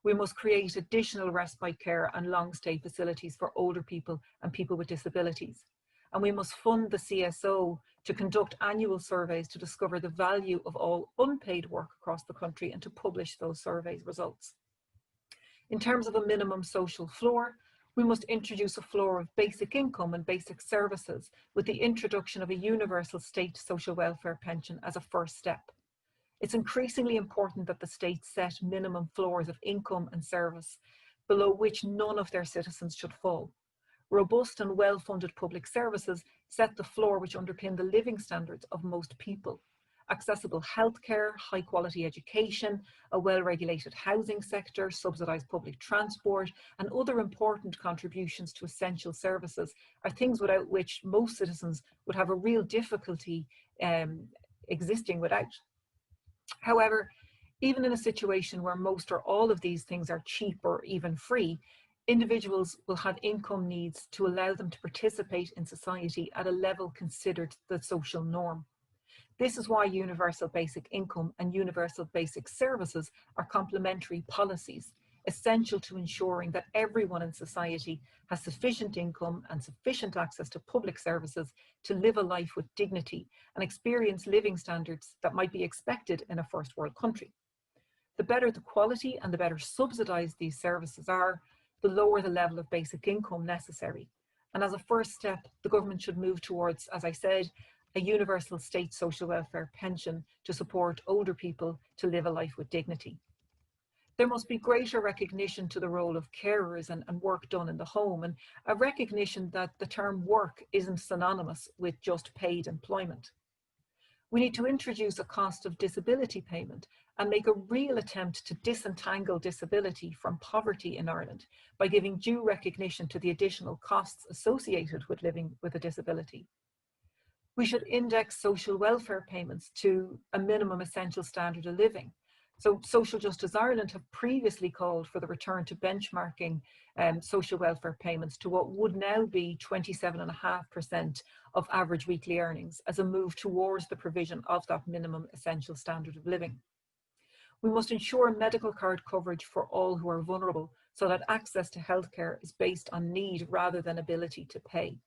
We must create additional respite care and long stay facilities for older people and people with disabilities. And we must fund the CSO to conduct annual surveys to discover the value of all unpaid work across the country and to publish those surveys results. In terms of a minimum social floor, we must introduce a floor of basic income and basic services with the introduction of a universal state social welfare pension as a first step. It's increasingly important that the state set minimum floors of income and service below which none of their citizens should fall. Robust and well-funded public services set the floor which underpin the living standards of most people. Accessible healthcare, high-quality education, a well-regulated housing sector, subsidised public transport, and other important contributions to essential services are things without which most citizens would have a real difficulty existing without. However, even in a situation where most or all of these things are cheap or even free, individuals will have income needs to allow them to participate in society at a level considered the social norm. This is why universal basic income and universal basic services are complementary policies, essential to ensuring that everyone in society has sufficient income and sufficient access to public services to live a life with dignity and experience living standards that might be expected in a first world country. The better the quality and the better subsidised these services are, the lower the level of basic income necessary. And as a first step, the government should move towards, as I said, a universal state social welfare pension to support older people to live a life with dignity. There must be greater recognition to the role of carers and work done in the home, and a recognition that the term work isn't synonymous with just paid employment. We need to introduce a cost of disability payment and make a real attempt to disentangle disability from poverty in Ireland by giving due recognition to the additional costs associated with living with a disability. We should index social welfare payments to a minimum essential standard of living So Social Justice Ireland have previously called for the return to benchmarking social welfare payments to what would now be 27.5% of average weekly earnings as a move towards the provision of that minimum essential standard of living. We must ensure medical card coverage for all who are vulnerable so that access to healthcare is based on need rather than ability to pay.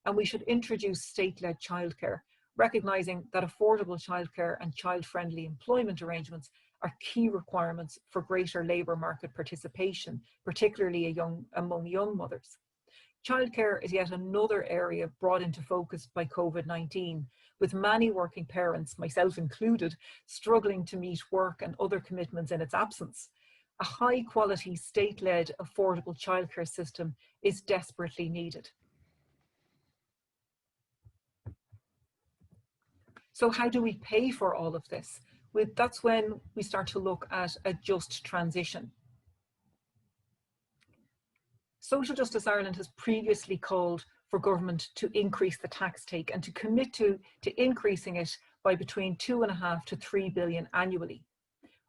And we should introduce state-led childcare, recognising that affordable childcare and child-friendly employment arrangements are key requirements for greater labour market participation, particularly among young mothers. Childcare is yet another area brought into focus by COVID-19, with many working parents, myself included, struggling to meet work and other commitments in its absence. A high-quality, state-led, affordable childcare system is desperately needed. So how do we pay for all of this? That's when we start to look at a just transition. Social Justice Ireland has previously called for government to increase the tax take and to commit to increasing it by between 2.5 to 3 billion annually.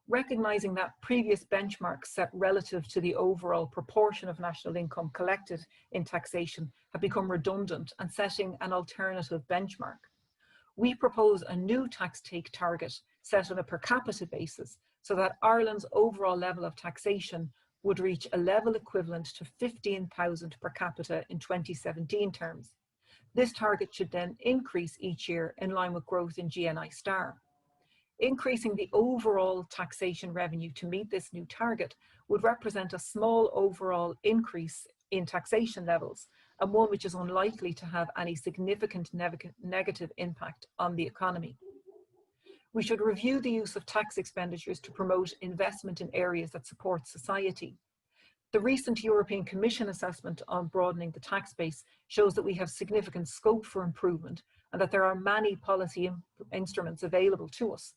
Recognising that previous benchmarks set relative to the overall proportion of national income collected in taxation have become redundant and setting an alternative benchmark. We propose a new tax take target set on a per capita basis so that Ireland's overall level of taxation would reach a level equivalent to 15,000 per capita in 2017 terms. This target should then increase each year in line with growth in GNI star. Increasing the overall taxation revenue to meet this new target would represent a small overall increase in taxation levels, and one which is unlikely to have any significant negative impact on the economy. We should review the use of tax expenditures to promote investment in areas that support society. The recent European Commission assessment on broadening the tax base shows that we have significant scope for improvement and that there are many policy instruments available to us.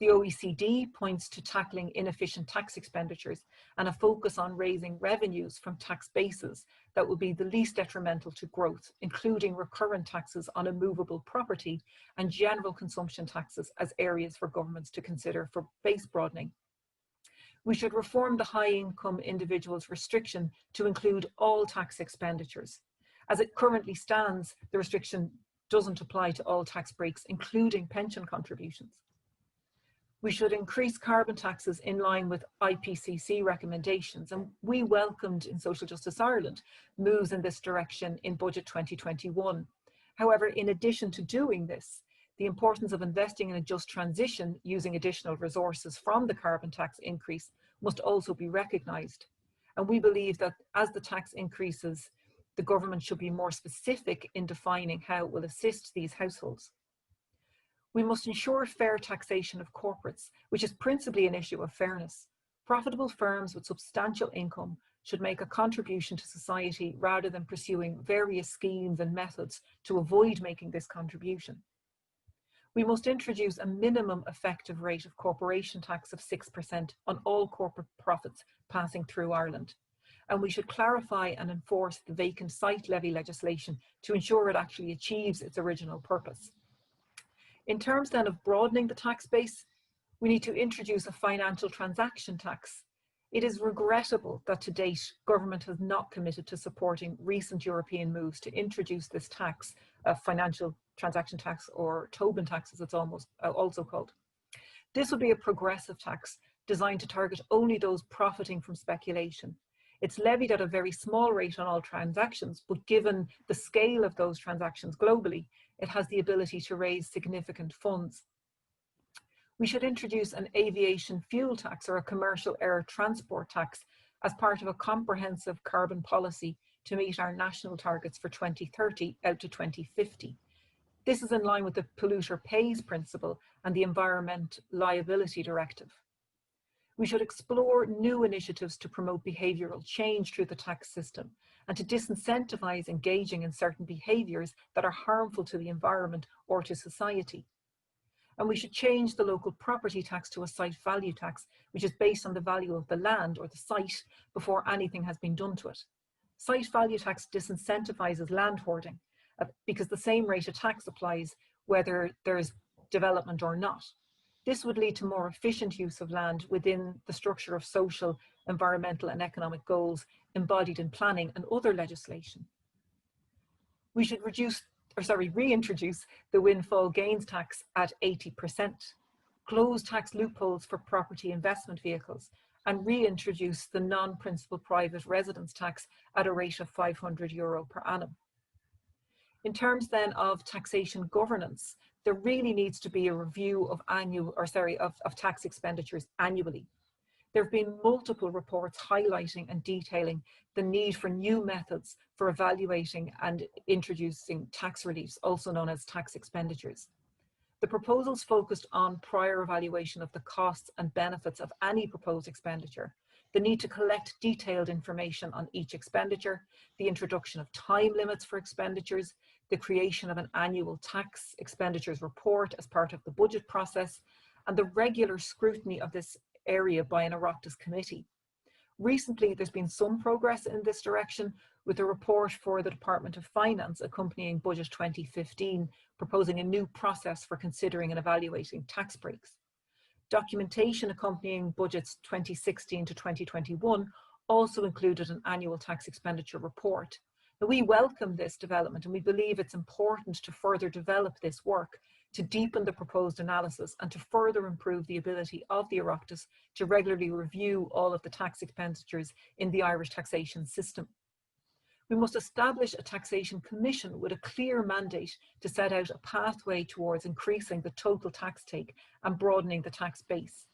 The OECD points to tackling inefficient tax expenditures and a focus on raising revenues from tax bases that will be the least detrimental to growth, including recurrent taxes on immovable property and general consumption taxes as areas for governments to consider for base broadening. We should reform the high-income individuals restriction to include all tax expenditures. As it currently stands, the restriction doesn't apply to all tax breaks, including pension contributions. We should increase carbon taxes in line with IPCC recommendations, and we welcomed in Social Justice Ireland moves in this direction in Budget 2021. However, in addition to doing this, the importance of investing in a just transition using additional resources from the carbon tax increase must also be recognised. And we believe that as the tax increases, the government should be more specific in defining how it will assist these households. We must ensure fair taxation of corporates, which is principally an issue of fairness. Profitable firms with substantial income should make a contribution to society rather than pursuing various schemes and methods to avoid making this contribution. We must introduce a minimum effective rate of corporation tax of 6% on all corporate profits passing through Ireland. And we should clarify and enforce the vacant site levy legislation to ensure it actually achieves its original purpose. In terms then of broadening the tax base, we need to introduce a financial transaction tax. It is regrettable that to date, government has not committed to supporting recent European moves to introduce this tax, a financial transaction tax, or Tobin tax as it's also called. This would be a progressive tax designed to target only those profiting from speculation. It's levied at a very small rate on all transactions, but given the scale of those transactions globally, it has the ability to raise significant funds. We should introduce an aviation fuel tax or a commercial air transport tax as part of a comprehensive carbon policy to meet our national targets for 2030 out to 2050. This is in line with the polluter pays principle and the Environment Liability Directive. We should explore new initiatives to promote behavioural change through the tax system and to disincentivise engaging in certain behaviours that are harmful to the environment or to society. And we should change the local property tax to a site value tax, which is based on the value of the land or the site before anything has been done to it. Site value tax disincentivises land hoarding because the same rate of tax applies whether there's development or not. This would lead to more efficient use of land within the structure of social, environmental and economic goals embodied in planning and other legislation. We should reintroduce the windfall gains tax at 80%, close tax loopholes for property investment vehicles, and reintroduce the non-principal private residence tax at a rate of €500 per annum. In terms then of taxation governance, there really needs to be a review of tax expenditures annually. There have been multiple reports highlighting and detailing the need for new methods for evaluating and introducing tax reliefs, also known as tax expenditures. The proposals focused on prior evaluation of the costs and benefits of any proposed expenditure, the need to collect detailed information on each expenditure, the introduction of time limits for expenditures, the creation of an annual tax expenditures report as part of the budget process, and the regular scrutiny of this area by an Oireachtas committee. Recently, there's been some progress in this direction, with a report for the Department of Finance accompanying Budget 2015, proposing a new process for considering and evaluating tax breaks. Documentation accompanying Budgets 2016 to 2021 also included an annual tax expenditure report. Now, we welcome this development and we believe it's important to further develop this work, to deepen the proposed analysis and to further improve the ability of the Oireachtas to regularly review all of the tax expenditures in the Irish taxation system. We must establish a taxation commission with a clear mandate to set out a pathway towards increasing the total tax take and broadening the tax base.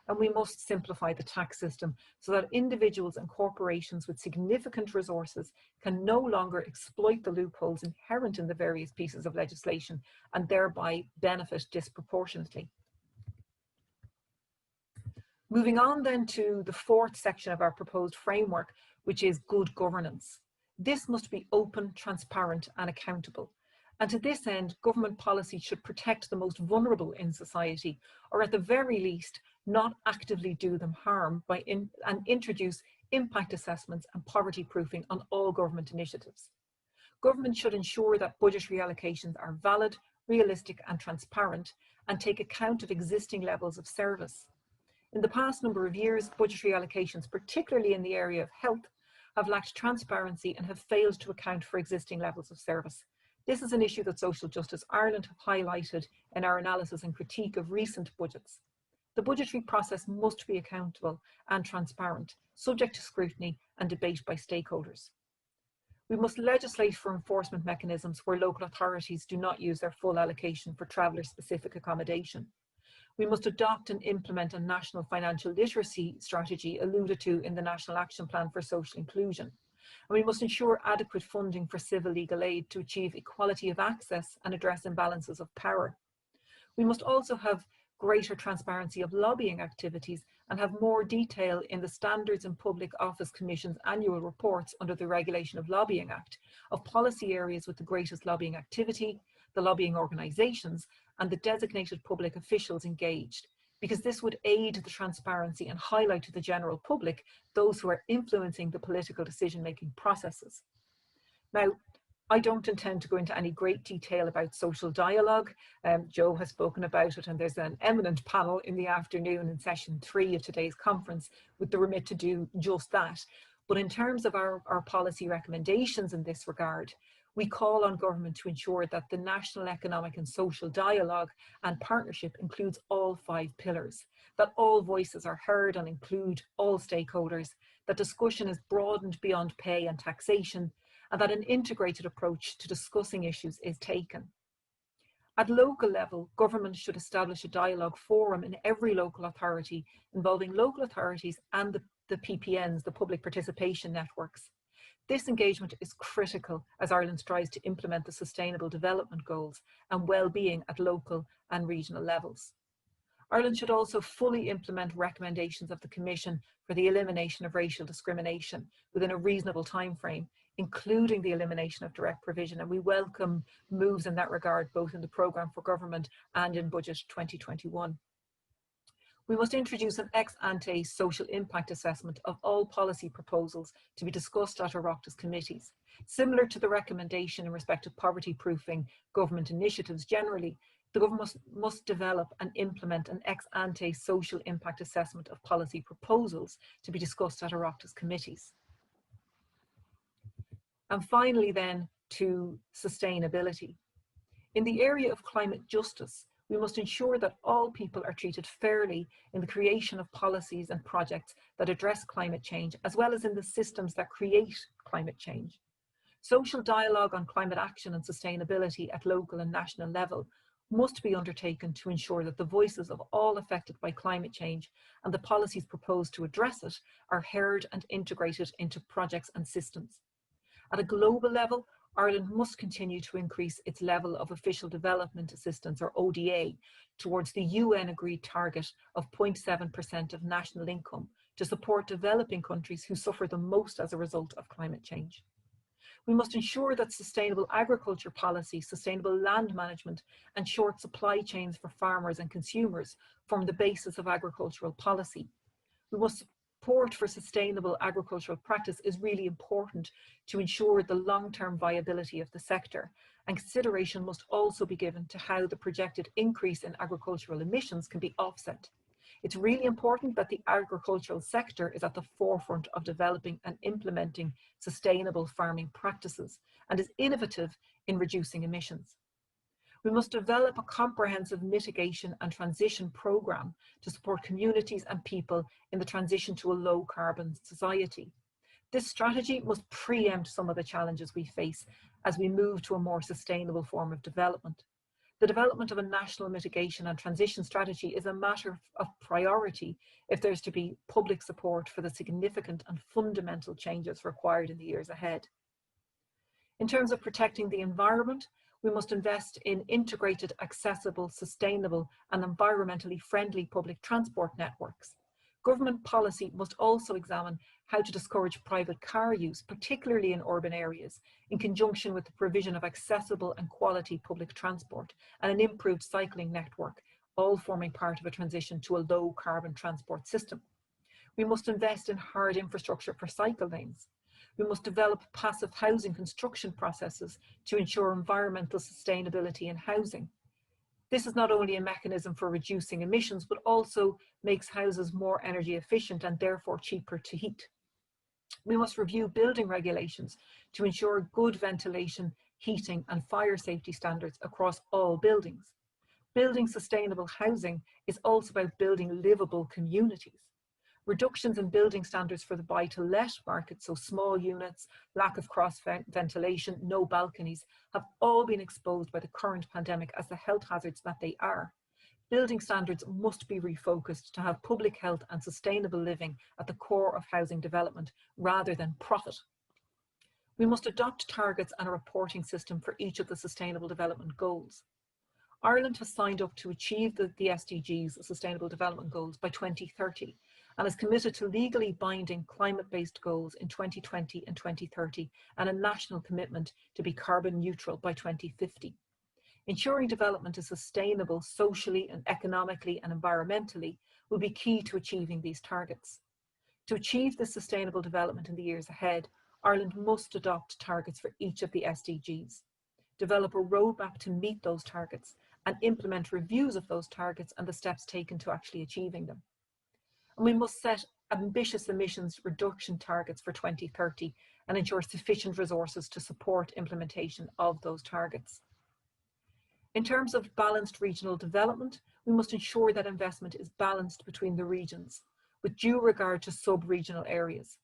And we must simplify the tax system so that individuals and corporations with significant resources can no longer exploit the loopholes inherent in the various pieces of legislation and thereby benefit disproportionately. Moving on then to the fourth section of our proposed framework, which is good governance. This must be open, transparent and accountable. And to this end, government policy should protect the most vulnerable in society, or at the very least, not actively do them harm and introduce impact assessments and poverty proofing on all government initiatives. Government should ensure that budgetary allocations are valid, realistic and transparent and take account of existing levels of service. In the past number of years, budgetary allocations, particularly in the area of health, have lacked transparency and have failed to account for existing levels of service. This is an issue that Social Justice Ireland have highlighted in our analysis and critique of recent budgets. The budgetary process must be accountable and transparent, subject to scrutiny and debate by stakeholders. We must legislate for enforcement mechanisms where local authorities do not use their full allocation for traveller-specific accommodation. We must adopt and implement a national financial literacy strategy alluded to in the National Action Plan for Social Inclusion. And we must ensure adequate funding for civil legal aid to achieve equality of access and address imbalances of power. We must also have greater transparency of lobbying activities and have more detail in the Standards and Public Office Commission's annual reports under the Regulation of Lobbying Act of policy areas with the greatest lobbying activity, the lobbying organisations and the designated public officials engaged, because this would aid the transparency and highlight to the general public those who are influencing the political decision-making processes. Now, I don't intend to go into any great detail about social dialogue. Joe has spoken about it and there's an eminent panel in the afternoon in session 3 of today's conference with the remit to do just that. But in terms of our policy recommendations in this regard, we call on government to ensure that the national economic and social dialogue and partnership includes all 5 pillars, that all voices are heard and include all stakeholders, that discussion is broadened beyond pay and taxation, and that an integrated approach to discussing issues is taken. At local level, government should establish a dialogue forum in every local authority involving local authorities and the PPNs, the public participation networks. This engagement is critical as Ireland strives to implement the Sustainable Development Goals and well-being at local and regional levels. Ireland should also fully implement recommendations of the Commission for the elimination of racial discrimination within a reasonable timeframe, including the elimination of direct provision, and we welcome moves in that regard both in the Programme for Government and in Budget 2021. We must introduce an ex-ante social impact assessment of all policy proposals to be discussed at Oireachtas committees. Similar to the recommendation in respect of poverty-proofing government initiatives generally, The government must develop and implement an ex-ante social impact assessment of policy proposals to be discussed at Oireachtas committees. And finally then, to sustainability. In the area of climate justice, we must ensure that all people are treated fairly in the creation of policies and projects that address climate change, as well as in the systems that create climate change. Social dialogue on climate action and sustainability at local and national level must be undertaken to ensure that the voices of all affected by climate change and the policies proposed to address it are heard and integrated into projects and systems. At a global level, Ireland must continue to increase its level of official development assistance, or ODA, towards the UN agreed target of 0.7% of national income to support developing countries who suffer the most as a result of climate change. We must ensure that sustainable agriculture policy, sustainable land management, and short supply chains for farmers and consumers form the basis of agricultural policy. We must support for sustainable agricultural practice is really important to ensure the long-term viability of the sector, and consideration must also be given to how the projected increase in agricultural emissions can be offset. It's really important that the agricultural sector is at the forefront of developing and implementing sustainable farming practices and is innovative in reducing emissions. We must develop a comprehensive mitigation and transition programme to support communities and people in the transition to a low carbon society. This strategy must preempt some of the challenges we face as we move to a more sustainable form of development. The development of a national mitigation and transition strategy is a matter of priority if there's to be public support for the significant and fundamental changes required in the years ahead. In terms of protecting the environment, we must invest in integrated, accessible, sustainable and environmentally friendly public transport networks. Government policy must also examine how to discourage private car use, particularly in urban areas, in conjunction with the provision of accessible and quality public transport and an improved cycling network, all forming part of a transition to a low carbon transport system. We must invest in hard infrastructure for cycle lanes. We must develop passive housing construction processes to ensure environmental sustainability in housing. This is not only a mechanism for reducing emissions, but also makes houses more energy efficient and therefore cheaper to heat. We must review building regulations to ensure good ventilation, heating and fire safety standards across all buildings. Building sustainable housing is also about building livable communities. Reductions in building standards for the buy-to-let market, so small units, lack of cross ventilation, no balconies, have all been exposed by the current pandemic as the health hazards that they are. Building standards must be refocused to have public health and sustainable living at the core of housing development rather than profit. We must adopt targets and a reporting system for each of the Sustainable Development Goals. Ireland has signed up to achieve the SDGs, the Sustainable Development Goals, by 2030 and is committed to legally binding climate-based goals in 2020 and 2030 and a national commitment to be carbon neutral by 2050. Ensuring development is sustainable socially and economically and environmentally will be key to achieving these targets. To achieve this sustainable development in the years ahead, Ireland must adopt targets for each of the SDGs, develop a roadmap to meet those targets, and implement reviews of those targets and the steps taken to actually achieving them. And we must set ambitious emissions reduction targets for 2030 and ensure sufficient resources to support implementation of those targets. In terms of balanced regional development, we must ensure that investment is balanced between the regions, with due regard to sub-regional areas.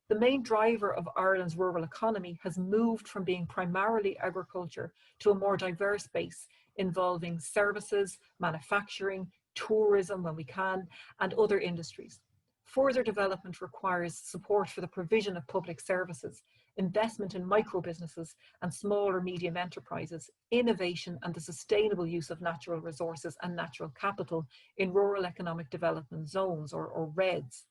The main driver of Ireland's rural economy has moved from being primarily agriculture to a more diverse base involving services, manufacturing, tourism when we can, and other industries. Further development requires support for the provision of public services, investment in micro businesses and small or medium enterprises, innovation and the sustainable use of natural resources and natural capital in rural economic development zones, or REDs.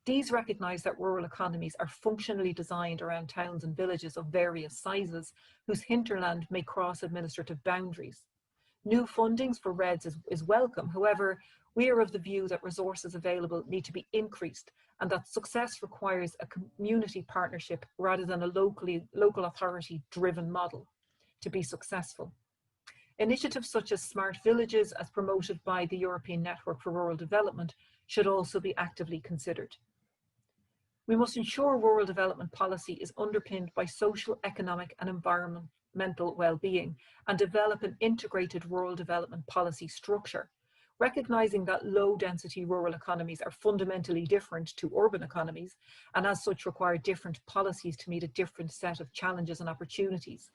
These recognise that rural economies are functionally designed around towns and villages of various sizes whose hinterland may cross administrative boundaries. New fundings for REDs is welcome. However, we are of the view that resources available need to be increased and that success requires a community partnership rather than a local authority driven model to be successful. Initiatives such as smart villages, as promoted by the European Network for Rural Development, should also be actively considered. We must ensure rural development policy is underpinned by social, economic and environmental well-being, and develop an integrated rural development policy structure, recognising that low-density rural economies are fundamentally different to urban economies, and as such require different policies to meet a different set of challenges and opportunities.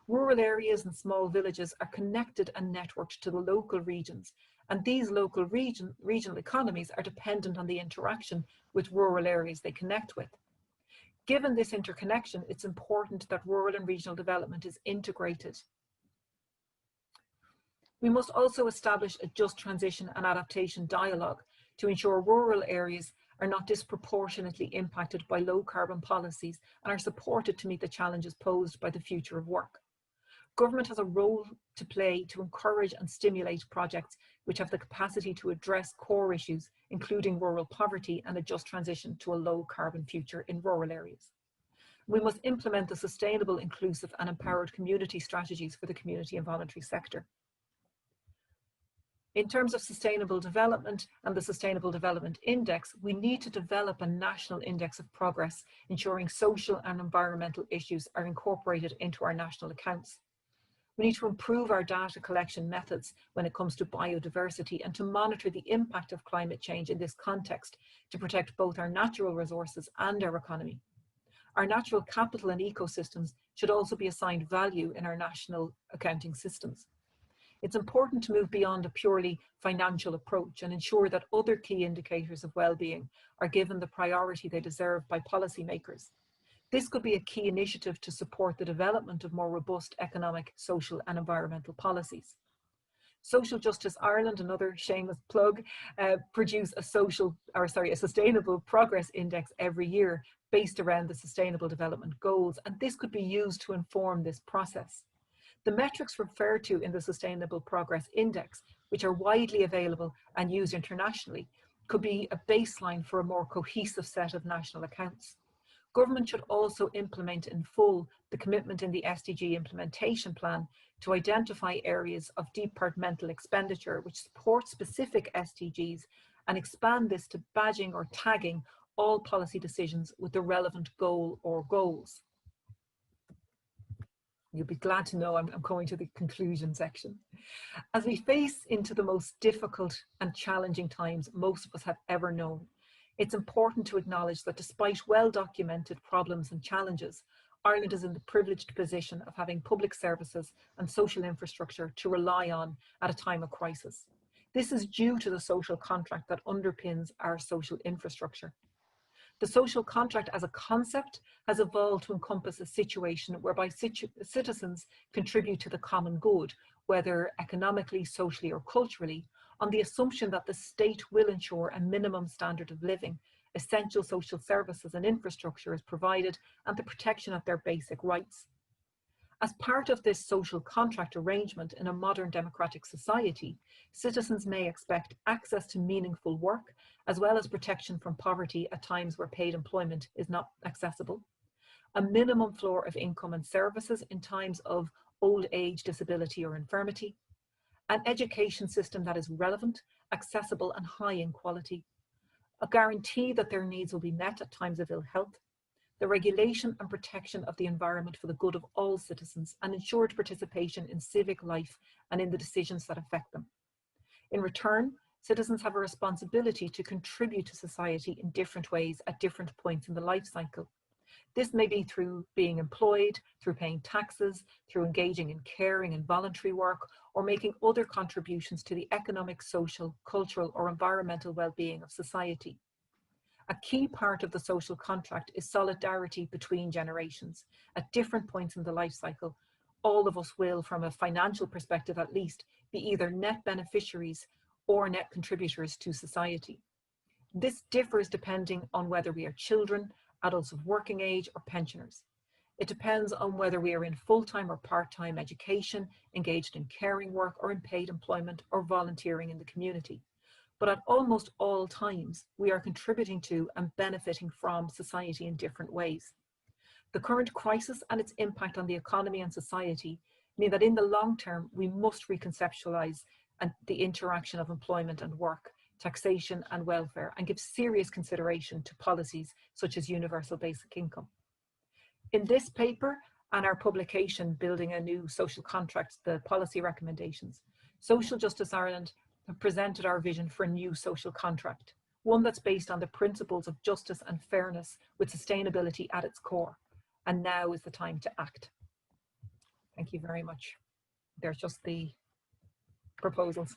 Rural areas and small villages are connected and networked to the local regions, and these local regional economies are dependent on the interaction with rural areas they connect with. Given this interconnection, it's important that rural and regional development is integrated. We must also establish a just transition and adaptation dialogue to ensure rural areas are not disproportionately impacted by low carbon policies and are supported to meet the challenges posed by the future of work. Government has a role to play to encourage and stimulate projects which have the capacity to address core issues, including rural poverty and a just transition to a low carbon future in rural areas. We must implement the sustainable, inclusive and empowered community strategies for the community and voluntary sector. In terms of sustainable development and the Sustainable Development Index, we need to develop a national index of progress, ensuring social and environmental issues are incorporated into our national accounts. We need to improve our data collection methods when it comes to biodiversity and to monitor the impact of climate change in this context to protect both our natural resources and our economy. Our natural capital and ecosystems should also be assigned value in our national accounting systems. It's important to move beyond a purely financial approach and ensure that other key indicators of well-being are given the priority they deserve by policymakers. This could be a key initiative to support the development of more robust economic, social and environmental policies. Social Justice Ireland, another shameless plug, produce a Sustainable Progress Index every year based around the Sustainable Development Goals, and this could be used to inform this process. The metrics referred to in the Sustainable Progress Index, which are widely available and used internationally, could be a baseline for a more cohesive set of national accounts. Government should also implement in full the commitment in the SDG implementation plan to identify areas of departmental expenditure which support specific SDGs and expand this to badging or tagging all policy decisions with the relevant goal or goals. You'll be glad to know I'm coming to the conclusion section. As we face into the most difficult and challenging times most of us have ever known, it's important to acknowledge that despite well-documented problems and challenges, Ireland is in the privileged position of having public services and social infrastructure to rely on at a time of crisis. This is due to the social contract that underpins our social infrastructure. The social contract as a concept has evolved to encompass a situation whereby citizens contribute to the common good, whether economically, socially or culturally, on the assumption that the state will ensure a minimum standard of living, essential social services and infrastructure is provided, and the protection of their basic rights. As part of this social contract arrangement in a modern democratic society, citizens may expect access to meaningful work, as well as protection from poverty at times where paid employment is not accessible, a minimum floor of income and services in times of old age, disability or infirmity, an education system that is relevant, accessible and high in quality, a guarantee that their needs will be met at times of ill health, the regulation and protection of the environment for the good of all citizens, and ensured participation in civic life and in the decisions that affect them. In return, citizens have a responsibility to contribute to society in different ways at different points in the life cycle. This may be through being employed, through paying taxes, through engaging in caring and voluntary work, or making other contributions to the economic, social, cultural, or environmental well-being of society. A key part of the social contract is solidarity between generations. At different points in the life cycle, all of us will, from a financial perspective at least, be either net beneficiaries or net contributors to society. This differs depending on whether we are children, adults of working age, or pensioners. It depends on whether we are in full-time or part-time education, engaged in caring work, or in paid employment, or volunteering in the community. But at almost all times, we are contributing to and benefiting from society in different ways. The current crisis and its impact on the economy and society mean that in the long term, we must reconceptualize the interaction of employment and work, taxation and welfare, and give serious consideration to policies such as universal basic income. In this paper and our publication, Building a New Social Contract, the policy recommendations, Social Justice Ireland have presented our vision for a new social contract, one that's based on the principles of justice and fairness with sustainability at its core. And now is the time to act. Thank you very much. They're just the proposals.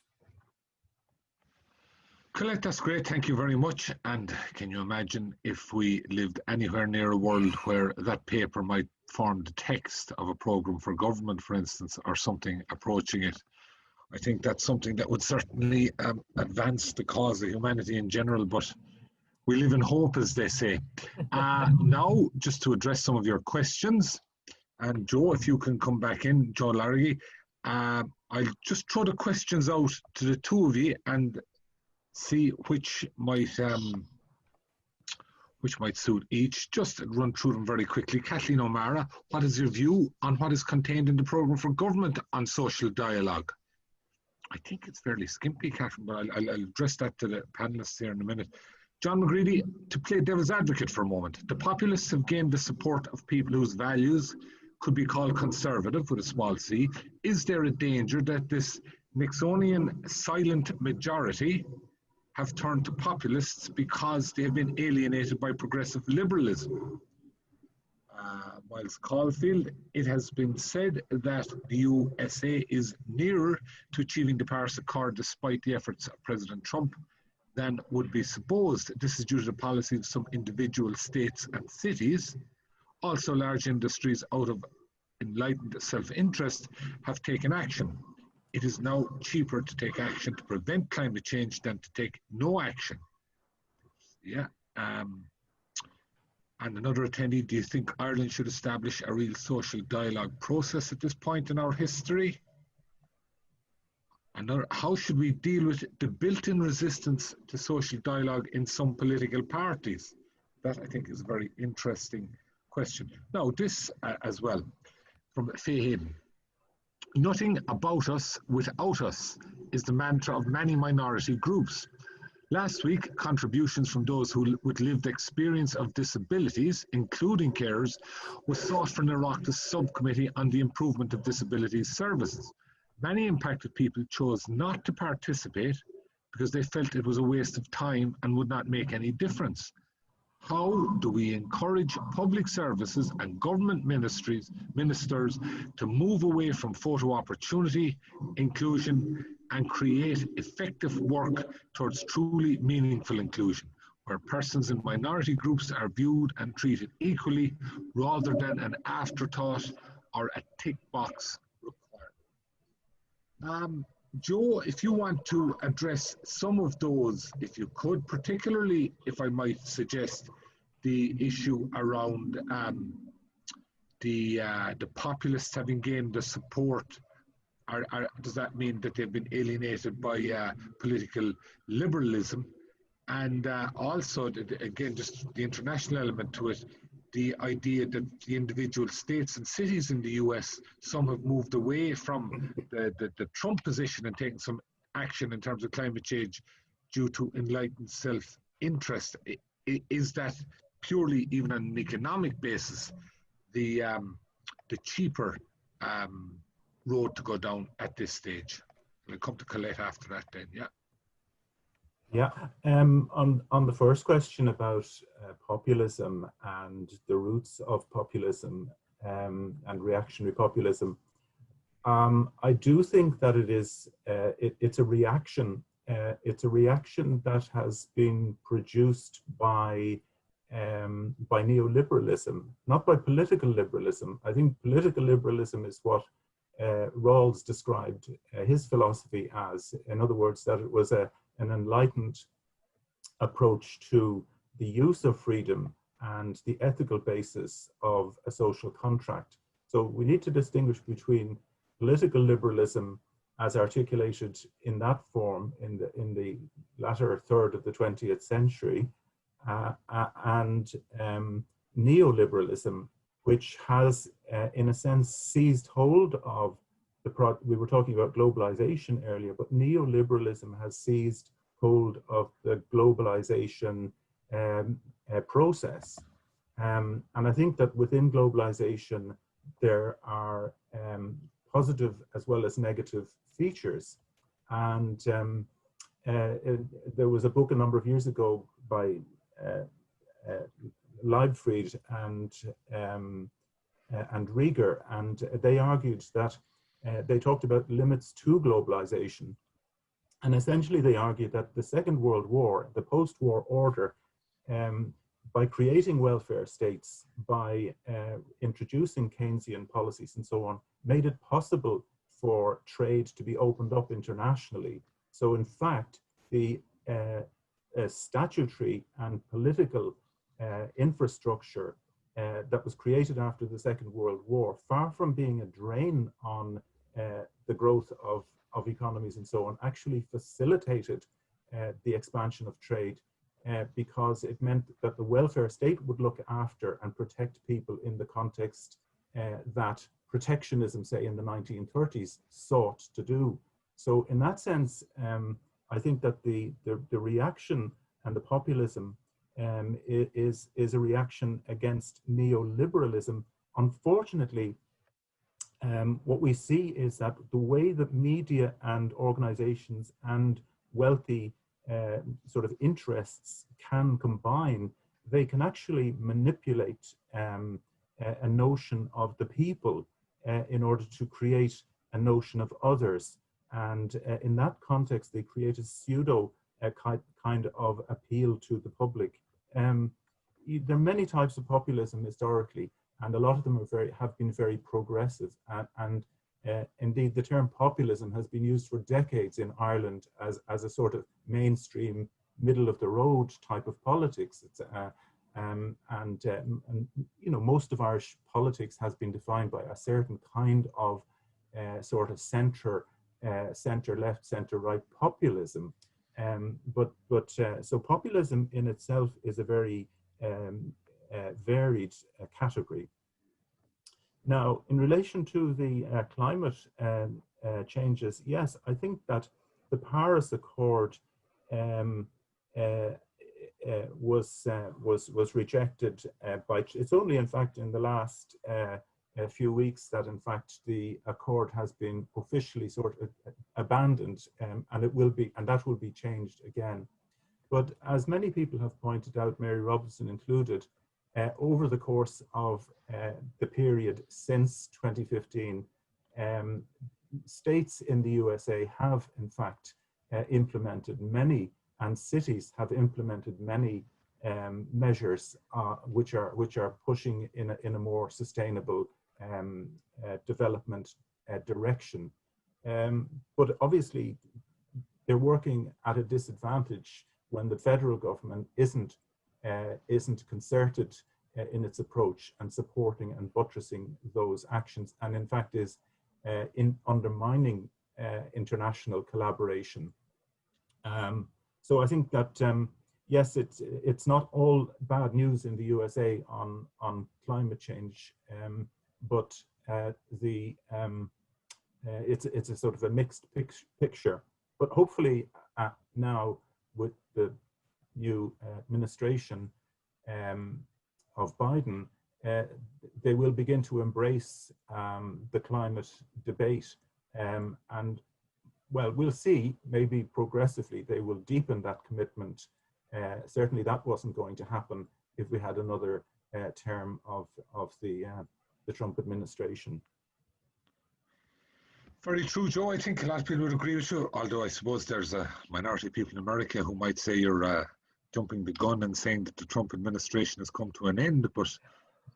Colette, that's great. Thank you very much. And can you imagine if we lived anywhere near a world where that paper might form the text of a programme for government, for instance, or something approaching it? I think that's something that would certainly advance the cause of humanity in general, but we live in hope, as they say. Now, just to address some of your questions, and Joe, if you can come back in, Joe Larraghy, I'll just throw the questions out to the two of you and see which might suit each. Just run through them very quickly. Kathleen O'Mara, what is your view on what is contained in the programme for government on social dialogue? I think it's fairly skimpy, Catherine, but I'll address that to the panellists here in a minute. John McGreedy, to play devil's advocate for a moment, the populists have gained the support of people whose values could be called conservative with a small c. Is there a danger that this Nixonian silent majority have turned to populists because they have been alienated by progressive liberalism? Miles Caulfield, it has been said that the USA is nearer to achieving the Paris Accord despite the efforts of President Trump than would be supposed. This is due to the policy of some individual states and cities. Also, large industries, out of enlightened self-interest, have taken action. It is now cheaper to take action to prevent climate change than to take no action. Yeah. And another attendee, do you think Ireland should establish a real social dialogue process at this point in our history? Another, how should we deal with the built-in resistance to social dialogue in some political parties? That, I think, is a very interesting question. Now, this as well, from Faye Hayden. Nothing about us without us is the mantra of many minority groups. Last week, contributions from those with lived experience of disabilities, including carers, was sought for an Oireachtas subcommittee on the improvement of disability services. Many impacted people chose not to participate because they felt it was a waste of time and would not make any difference. How do we encourage public services and government ministers to move away from photo opportunity, inclusion, and create effective work towards truly meaningful inclusion, where persons in minority groups are viewed and treated equally rather than an afterthought or a tick box requirement? Joe, if you want to address some of those, if you could, particularly if I might suggest the issue around the populists having gained the support. Does that mean that they've been alienated by political liberalism? And also, again, just the international element to it, the idea that the individual states and cities in the US, some have moved away from the Trump position and taken some action in terms of climate change due to enlightened self-interest. Is that purely, even on an economic basis, the cheaper road to go down at this stage? We'll come to Colette after that then, yeah. Yeah, on the first question about populism and the roots of populism and reactionary populism, I do think that it is it's a reaction. It's a reaction that has been produced by neoliberalism, not by political liberalism. I think political liberalism is what Rawls described his philosophy as. In other words, that it was an enlightened approach to the use of freedom and the ethical basis of a social contract. So we need to distinguish between political liberalism as articulated in that form in the latter third of the 20th century and neoliberalism, which has in a sense seized hold of we were talking about globalization earlier, but neoliberalism has seized hold of the globalization process. And I think that within globalization, there are positive as well as negative features. And there was a book a number of years ago by Leibfried and Rieger, and they argued that they talked about limits to globalization. And essentially they argued that the Second World War, the post-war order, by creating welfare states, by introducing Keynesian policies and so on, made it possible for trade to be opened up internationally. So in fact, the statutory and political infrastructure that was created after the Second World War, far from being a drain on the growth of economies and so on, actually facilitated the expansion of trade because it meant that the welfare state would look after and protect people in the context that protectionism, say in the 1930s, sought to do. So in that sense, I think that the reaction and the populism is a reaction against neoliberalism. Unfortunately, what we see is that the way that media and organizations and wealthy sort of interests can combine, they can actually manipulate a notion of the people in order to create a notion of others. And in that context, they create a pseudo kind of appeal to the public. There are many types of populism historically, and a lot of them are have been very progressive. And indeed, the term populism has been used for decades in Ireland as a sort of mainstream, middle of the road type of politics. It's, you know, most of Irish politics has been defined by a certain kind of sort of center left, center right populism. So populism in itself is a very varied category. Now, in relation to the climate changes, yes, I think that the Paris Accord was rejected by. It's only, in fact, in the last a few weeks that, in fact, the accord has been officially sort of abandoned, and it will be, and that will be changed again. But as many people have pointed out, Mary Robinson included, over the course of the period since 2015, states in the USA have, in fact, implemented many, and cities have implemented many measures which are pushing in a more sustainable development direction. But obviously, they're working at a disadvantage when the federal government isn't concerted in its approach and supporting and buttressing those actions, and in fact is in undermining international collaboration. So I think that yes, it's not all bad news in the USA on climate change, but it's a sort of a mixed picture. But hopefully now with the new administration of Biden, they will begin to embrace the climate debate, and well, we'll see, maybe progressively they will deepen that commitment. Certainly that wasn't going to happen if we had another term of the Trump administration. Very true, Joe. I think a lot of people would agree with you, although I suppose there's a minority of people in America who might say you're jumping the gun and saying that the Trump administration has come to an end, but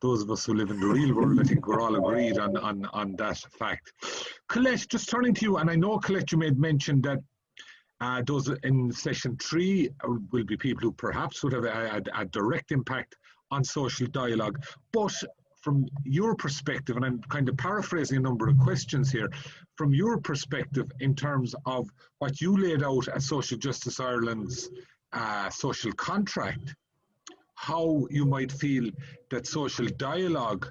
those of us who live in the real world, I think we're all agreed on that fact. Colette, just turning to you, and I know, Colette, you made mention that those in session 3 will be people who perhaps would have a direct impact on social dialogue, but from your perspective, and I'm kind of paraphrasing a number of questions here, from your perspective in terms of what you laid out as Social Justice Ireland's social contract, how you might feel that social dialogue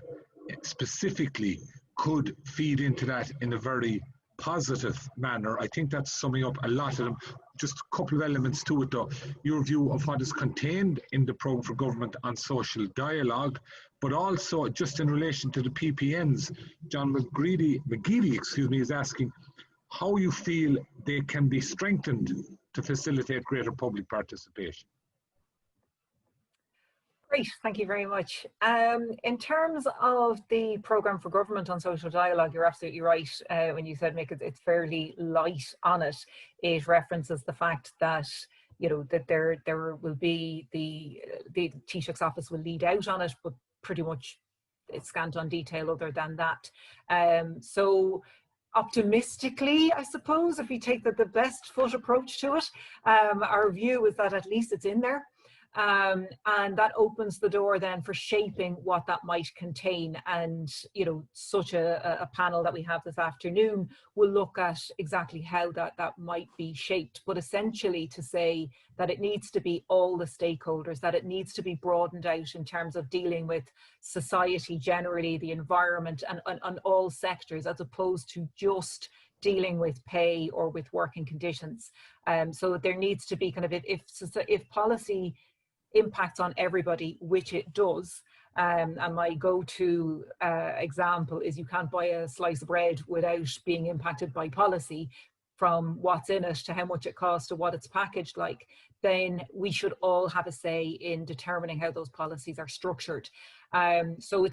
specifically could feed into that in a very positive manner. I think that's summing up a lot of them. Just a couple of elements to it though. Your view of what is contained in the programme for government on social dialogue, but also just in relation to the PPNs. John McGeady, is asking how you feel they can be strengthened to facilitate greater public participation. Great, thank you very much. In terms of the programme for government on social dialogue, you're absolutely right when you said, Mick, it's fairly light on it. It references the fact that, you know, that there will be the Taoiseach's office will lead out on it, but pretty much it's scant on detail other than that. So optimistically, I suppose, if we take the best foot approach to it, our view is that at least it's in there. And that opens the door then for shaping what that might contain. And, you know, such a panel that we have this afternoon will look at exactly how that might be shaped. But essentially to say that it needs to be all the stakeholders, that it needs to be broadened out in terms of dealing with society generally, the environment and all sectors, as opposed to just dealing with pay or with working conditions. So there needs to be kind of, if policy impacts on everybody, which it does, and my go-to example is you can't buy a slice of bread without being impacted by policy, from what's in it to how much it costs to what it's packaged like, then we should all have a say in determining how those policies are structured. So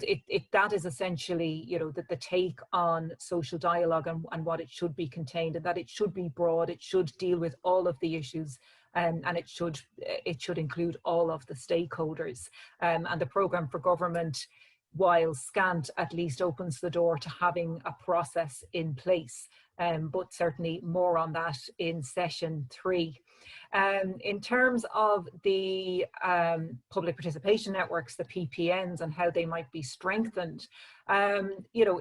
that is essentially, you know, the take on social dialogue and what it should be contained, and that it should be broad, it should deal with all of the issues, and it should include all of the stakeholders. And the programme for government, while scant, at least opens the door to having a process in place. But certainly more on that in session 3. In terms of the public participation networks, the PPNs, and how they might be strengthened, you know,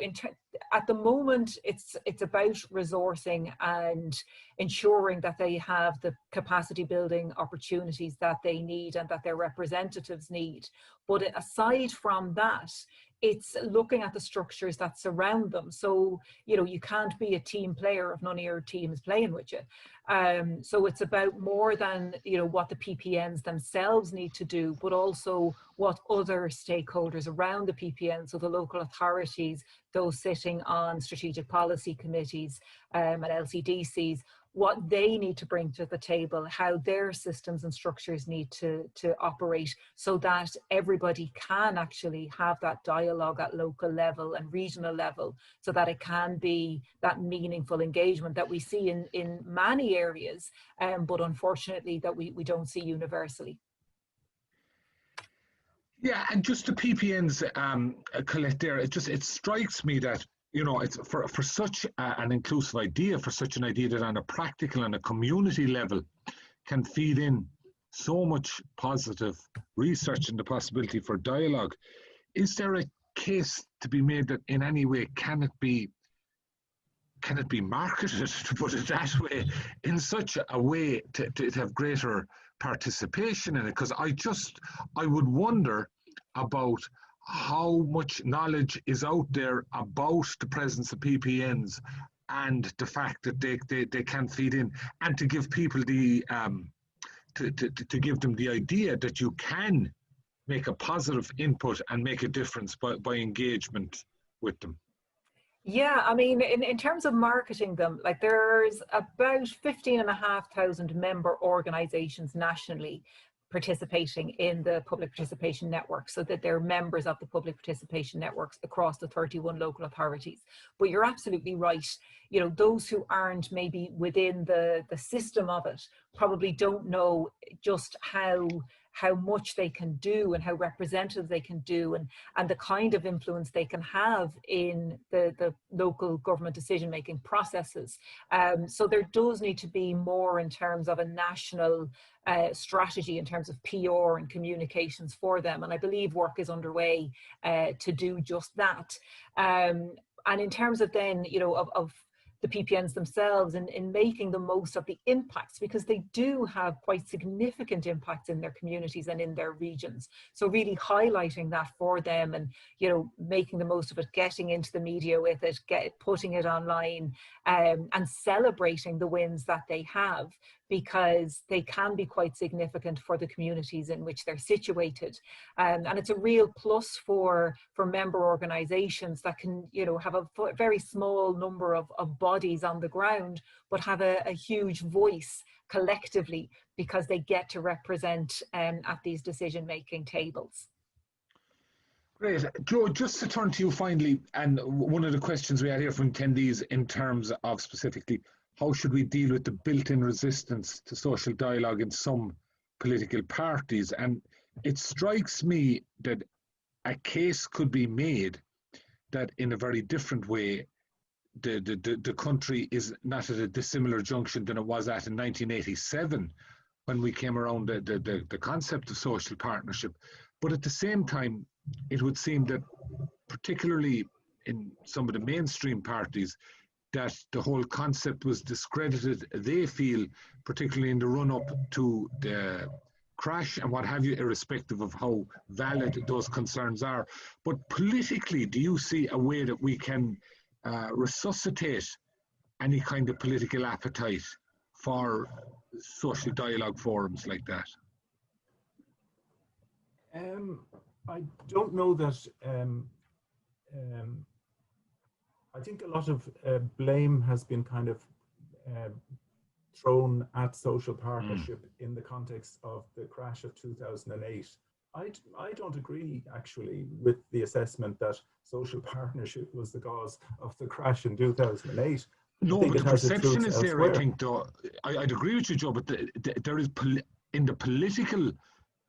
at the moment it's about resourcing and ensuring that they have the capacity building opportunities that they need and that their representatives need. But aside from that, it's looking at the structures that surround them. So, you know, you can't be a team player if none of your team is playing with you. So it's about more than, you know, what the PPNs themselves need to do, but also what other stakeholders around the PPN, so the local authorities, those sitting on strategic policy committees and LCDCs, what they need to bring to the table, how their systems and structures need to operate, so that everybody can actually have that dialogue at local level and regional level, so that it can be that meaningful engagement that we see in many areas, but unfortunately that we don't see universally. Yeah, and just the PPNs, Colette, there, it strikes me that, you know, it's for such an inclusive idea, for such an idea that on a practical and a community level can feed in so much positive research and the possibility for dialogue. Is there a case to be made that in any way can it be marketed, to put it that way, in such a way to have greater participation in it? Because I would wonder about how much knowledge is out there about the presence of PPNs and the fact that they can feed in, and to give people the to give them the idea that you can make a positive input and make a difference by engagement with them. Yeah, I mean, in terms of marketing them, like there's about 15,500 member organizations nationally participating in the public participation network, so that they're members of the public participation networks across the 31 local authorities. But you're absolutely right, you know, those who aren't maybe within the system of it probably don't know just how much they can do and how representative they can do, and the kind of influence they can have in the local government decision-making processes. So there does need to be more in terms of a national strategy in terms of PR and communications for them. And I believe work is underway to do just that. And in terms of then, you know, of the PPNs themselves in making the most of the impacts, because they do have quite significant impacts in their communities and in their regions. So really highlighting that for them, and making the most of it, getting into the media with it, putting it online, and celebrating the wins that they have, because they can be quite significant for the communities in which they're situated. And it's a real plus for member organizations that can, have a very small number of bodies on the ground, but have a huge voice collectively, because they get to represent at these decision-making tables. Great. Joe, just to turn to you finally, and one of the questions we had here from attendees in terms of specifically, how should we deal with the built-in resistance to social dialogue in some political parties? And it strikes me that a case could be made that in a very different way, the country is not at a dissimilar junction than it was at in 1987, when we came around the concept of social partnership. But at the same time, it would seem that particularly in some of the mainstream parties, that the whole concept was discredited, they feel, particularly in the run-up to the crash and what have you, irrespective of how valid those concerns are. But politically, do you see a way that we can resuscitate any kind of political appetite for social dialogue forums like that? I don't know that. I think a lot of blame has been kind of thrown at social partnership in the context of the crash of 2008. I don't agree, actually, with the assessment that social partnership was the cause of the crash in 2008. No, but the perception is there, I think, though. I'd agree with you, Joe, but there is, in the political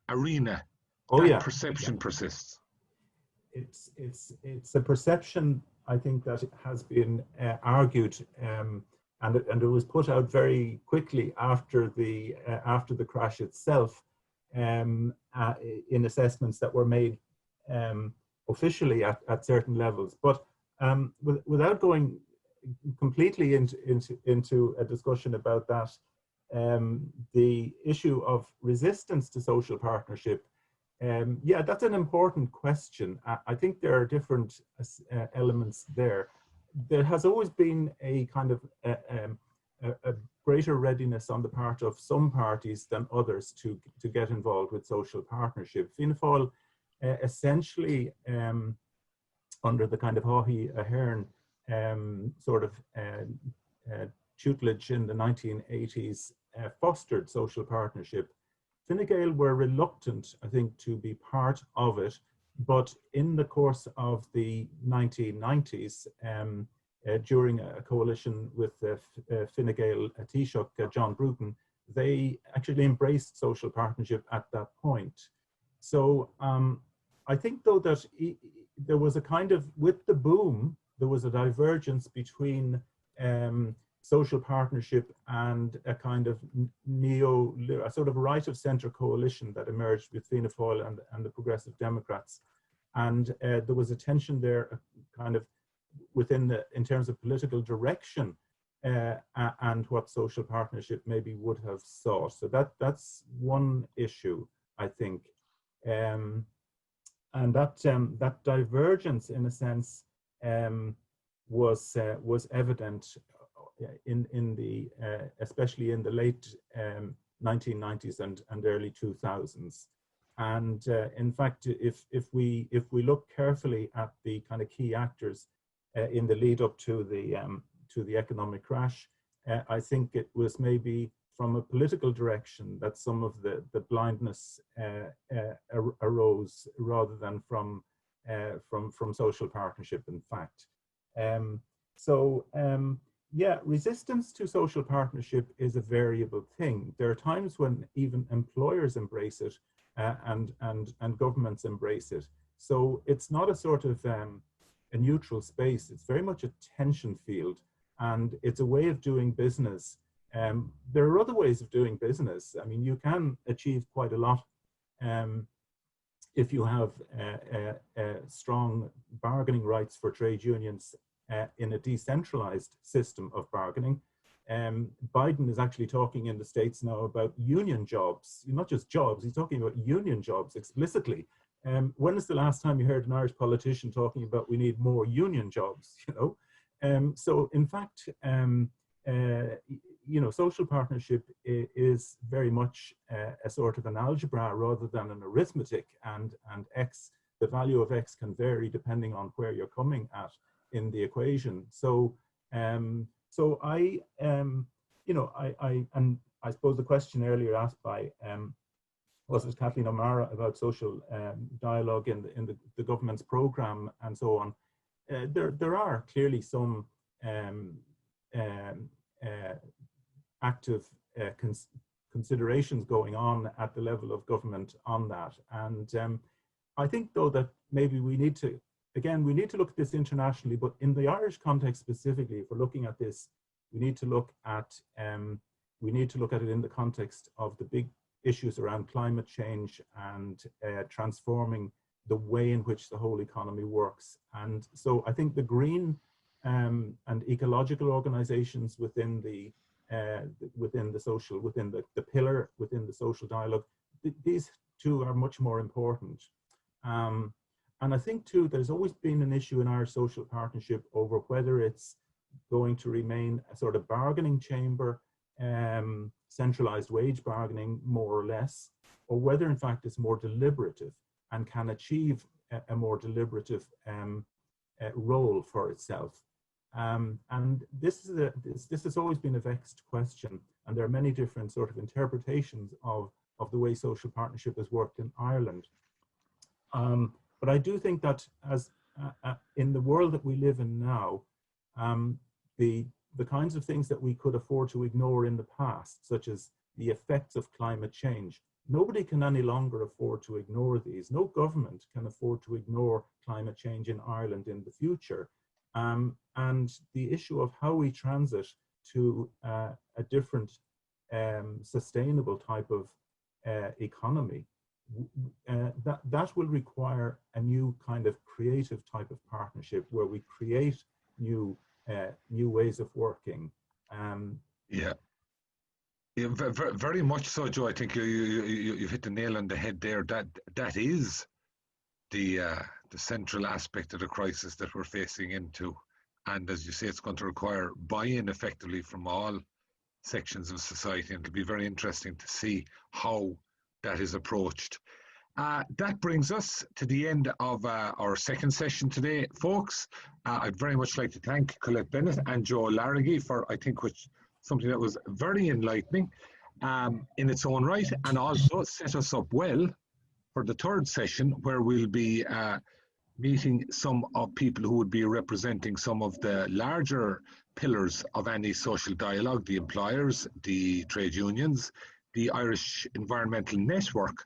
arena, that perception persists. It's a perception, I think, that has been argued, and it was put out very quickly after the crash itself, in assessments that were made officially at certain levels. But without going completely into a discussion about that, the issue of resistance to social partnership, yeah, that's an important question. I think there are different elements there. There has always been a kind of a greater readiness on the part of some parties than others to get involved with social partnership. Fianna Fáil, essentially, under the kind of Haughey Ahern sort of tutelage in the 1980s, fostered social partnership. Fine Gael were reluctant, I think, to be part of it, but in the course of the 1990s, during a coalition with Fine Gael Taoiseach John Bruton, they actually embraced social partnership at that point. So I think, though, that there was a kind of, with the boom, there was a divergence between social partnership and a kind of a sort of right of centre coalition that emerged with Fianna Fáil and the Progressive Democrats. And there was a tension there, kind of in terms of political direction and what social partnership maybe would have sought. So that's one issue, I think. And that divergence, in a sense, was evident in the especially in the late 1990s and early 2000s. And in fact, if we look carefully at the kind of key actors in the lead up to the economic crash, I think it was maybe from a political direction that some of the blindness arose, rather than from social partnership, in fact. Yeah, resistance to social partnership is a variable thing. There are times when even employers embrace it and governments embrace it. So it's not a sort of a neutral space. It's very much a tension field, and it's a way of doing business. There are other ways of doing business. I mean, you can achieve quite a lot if you have strong bargaining rights for trade unions in a decentralized system of bargaining. Biden is actually talking in the States now about union jobs, not just jobs, he's talking about union jobs explicitly. When is the last time you heard an Irish politician talking about we need more union jobs, you know? So in fact, you know, social partnership is very much a sort of an algebra rather than an arithmetic, and X, the value of X can vary depending on where you're coming at in the equation. So, so I, you know, and I suppose the question earlier asked by, was it Kathleen O'Mara about social dialogue in the government's program and so on. There are clearly some active considerations going on at the level of government on that. And I think though that maybe we need to, again, we need to look at this internationally, but in the Irish context specifically, if we're looking at this, we need to look at it in the context of the big issues around climate change and transforming the way in which the whole economy works. And so I think the green and ecological organizations within the pillar, within the social dialogue, these two are much more important. And I think too, there's always been an issue in our social partnership over whether it's going to remain a sort of bargaining chamber, centralized wage bargaining more or less, or whether in fact it's more deliberative and can achieve a more deliberative role for itself. And this has always been a vexed question, and there are many different sort of interpretations of the way social partnership has worked in Ireland. But I do think that as in the world that we live in now, the kinds of things that we could afford to ignore in the past, such as the effects of climate change, nobody can any longer afford to ignore these. No government can afford to ignore climate change in Ireland in the future. And the issue of how we transit to a different sustainable type of economy, that will require a new kind of creative type of partnership where we create new ways of working. Yeah, very much so, Joe. I think you've hit the nail on the head there. That is the central aspect of the crisis that we're facing into, and as you say, it's going to require buy-in effectively from all sections of society, and it'll be very interesting to see how that is approached. That brings us to the end of our second session today, folks. I'd very much like to thank Colette Bennett and Joe Larraghy for, I think, something that was very enlightening in its own right, and also set us up well for the third session, where we'll be meeting some of people who would be representing some of the larger pillars of any social dialogue, the employers, the trade unions, the Irish Environmental Network,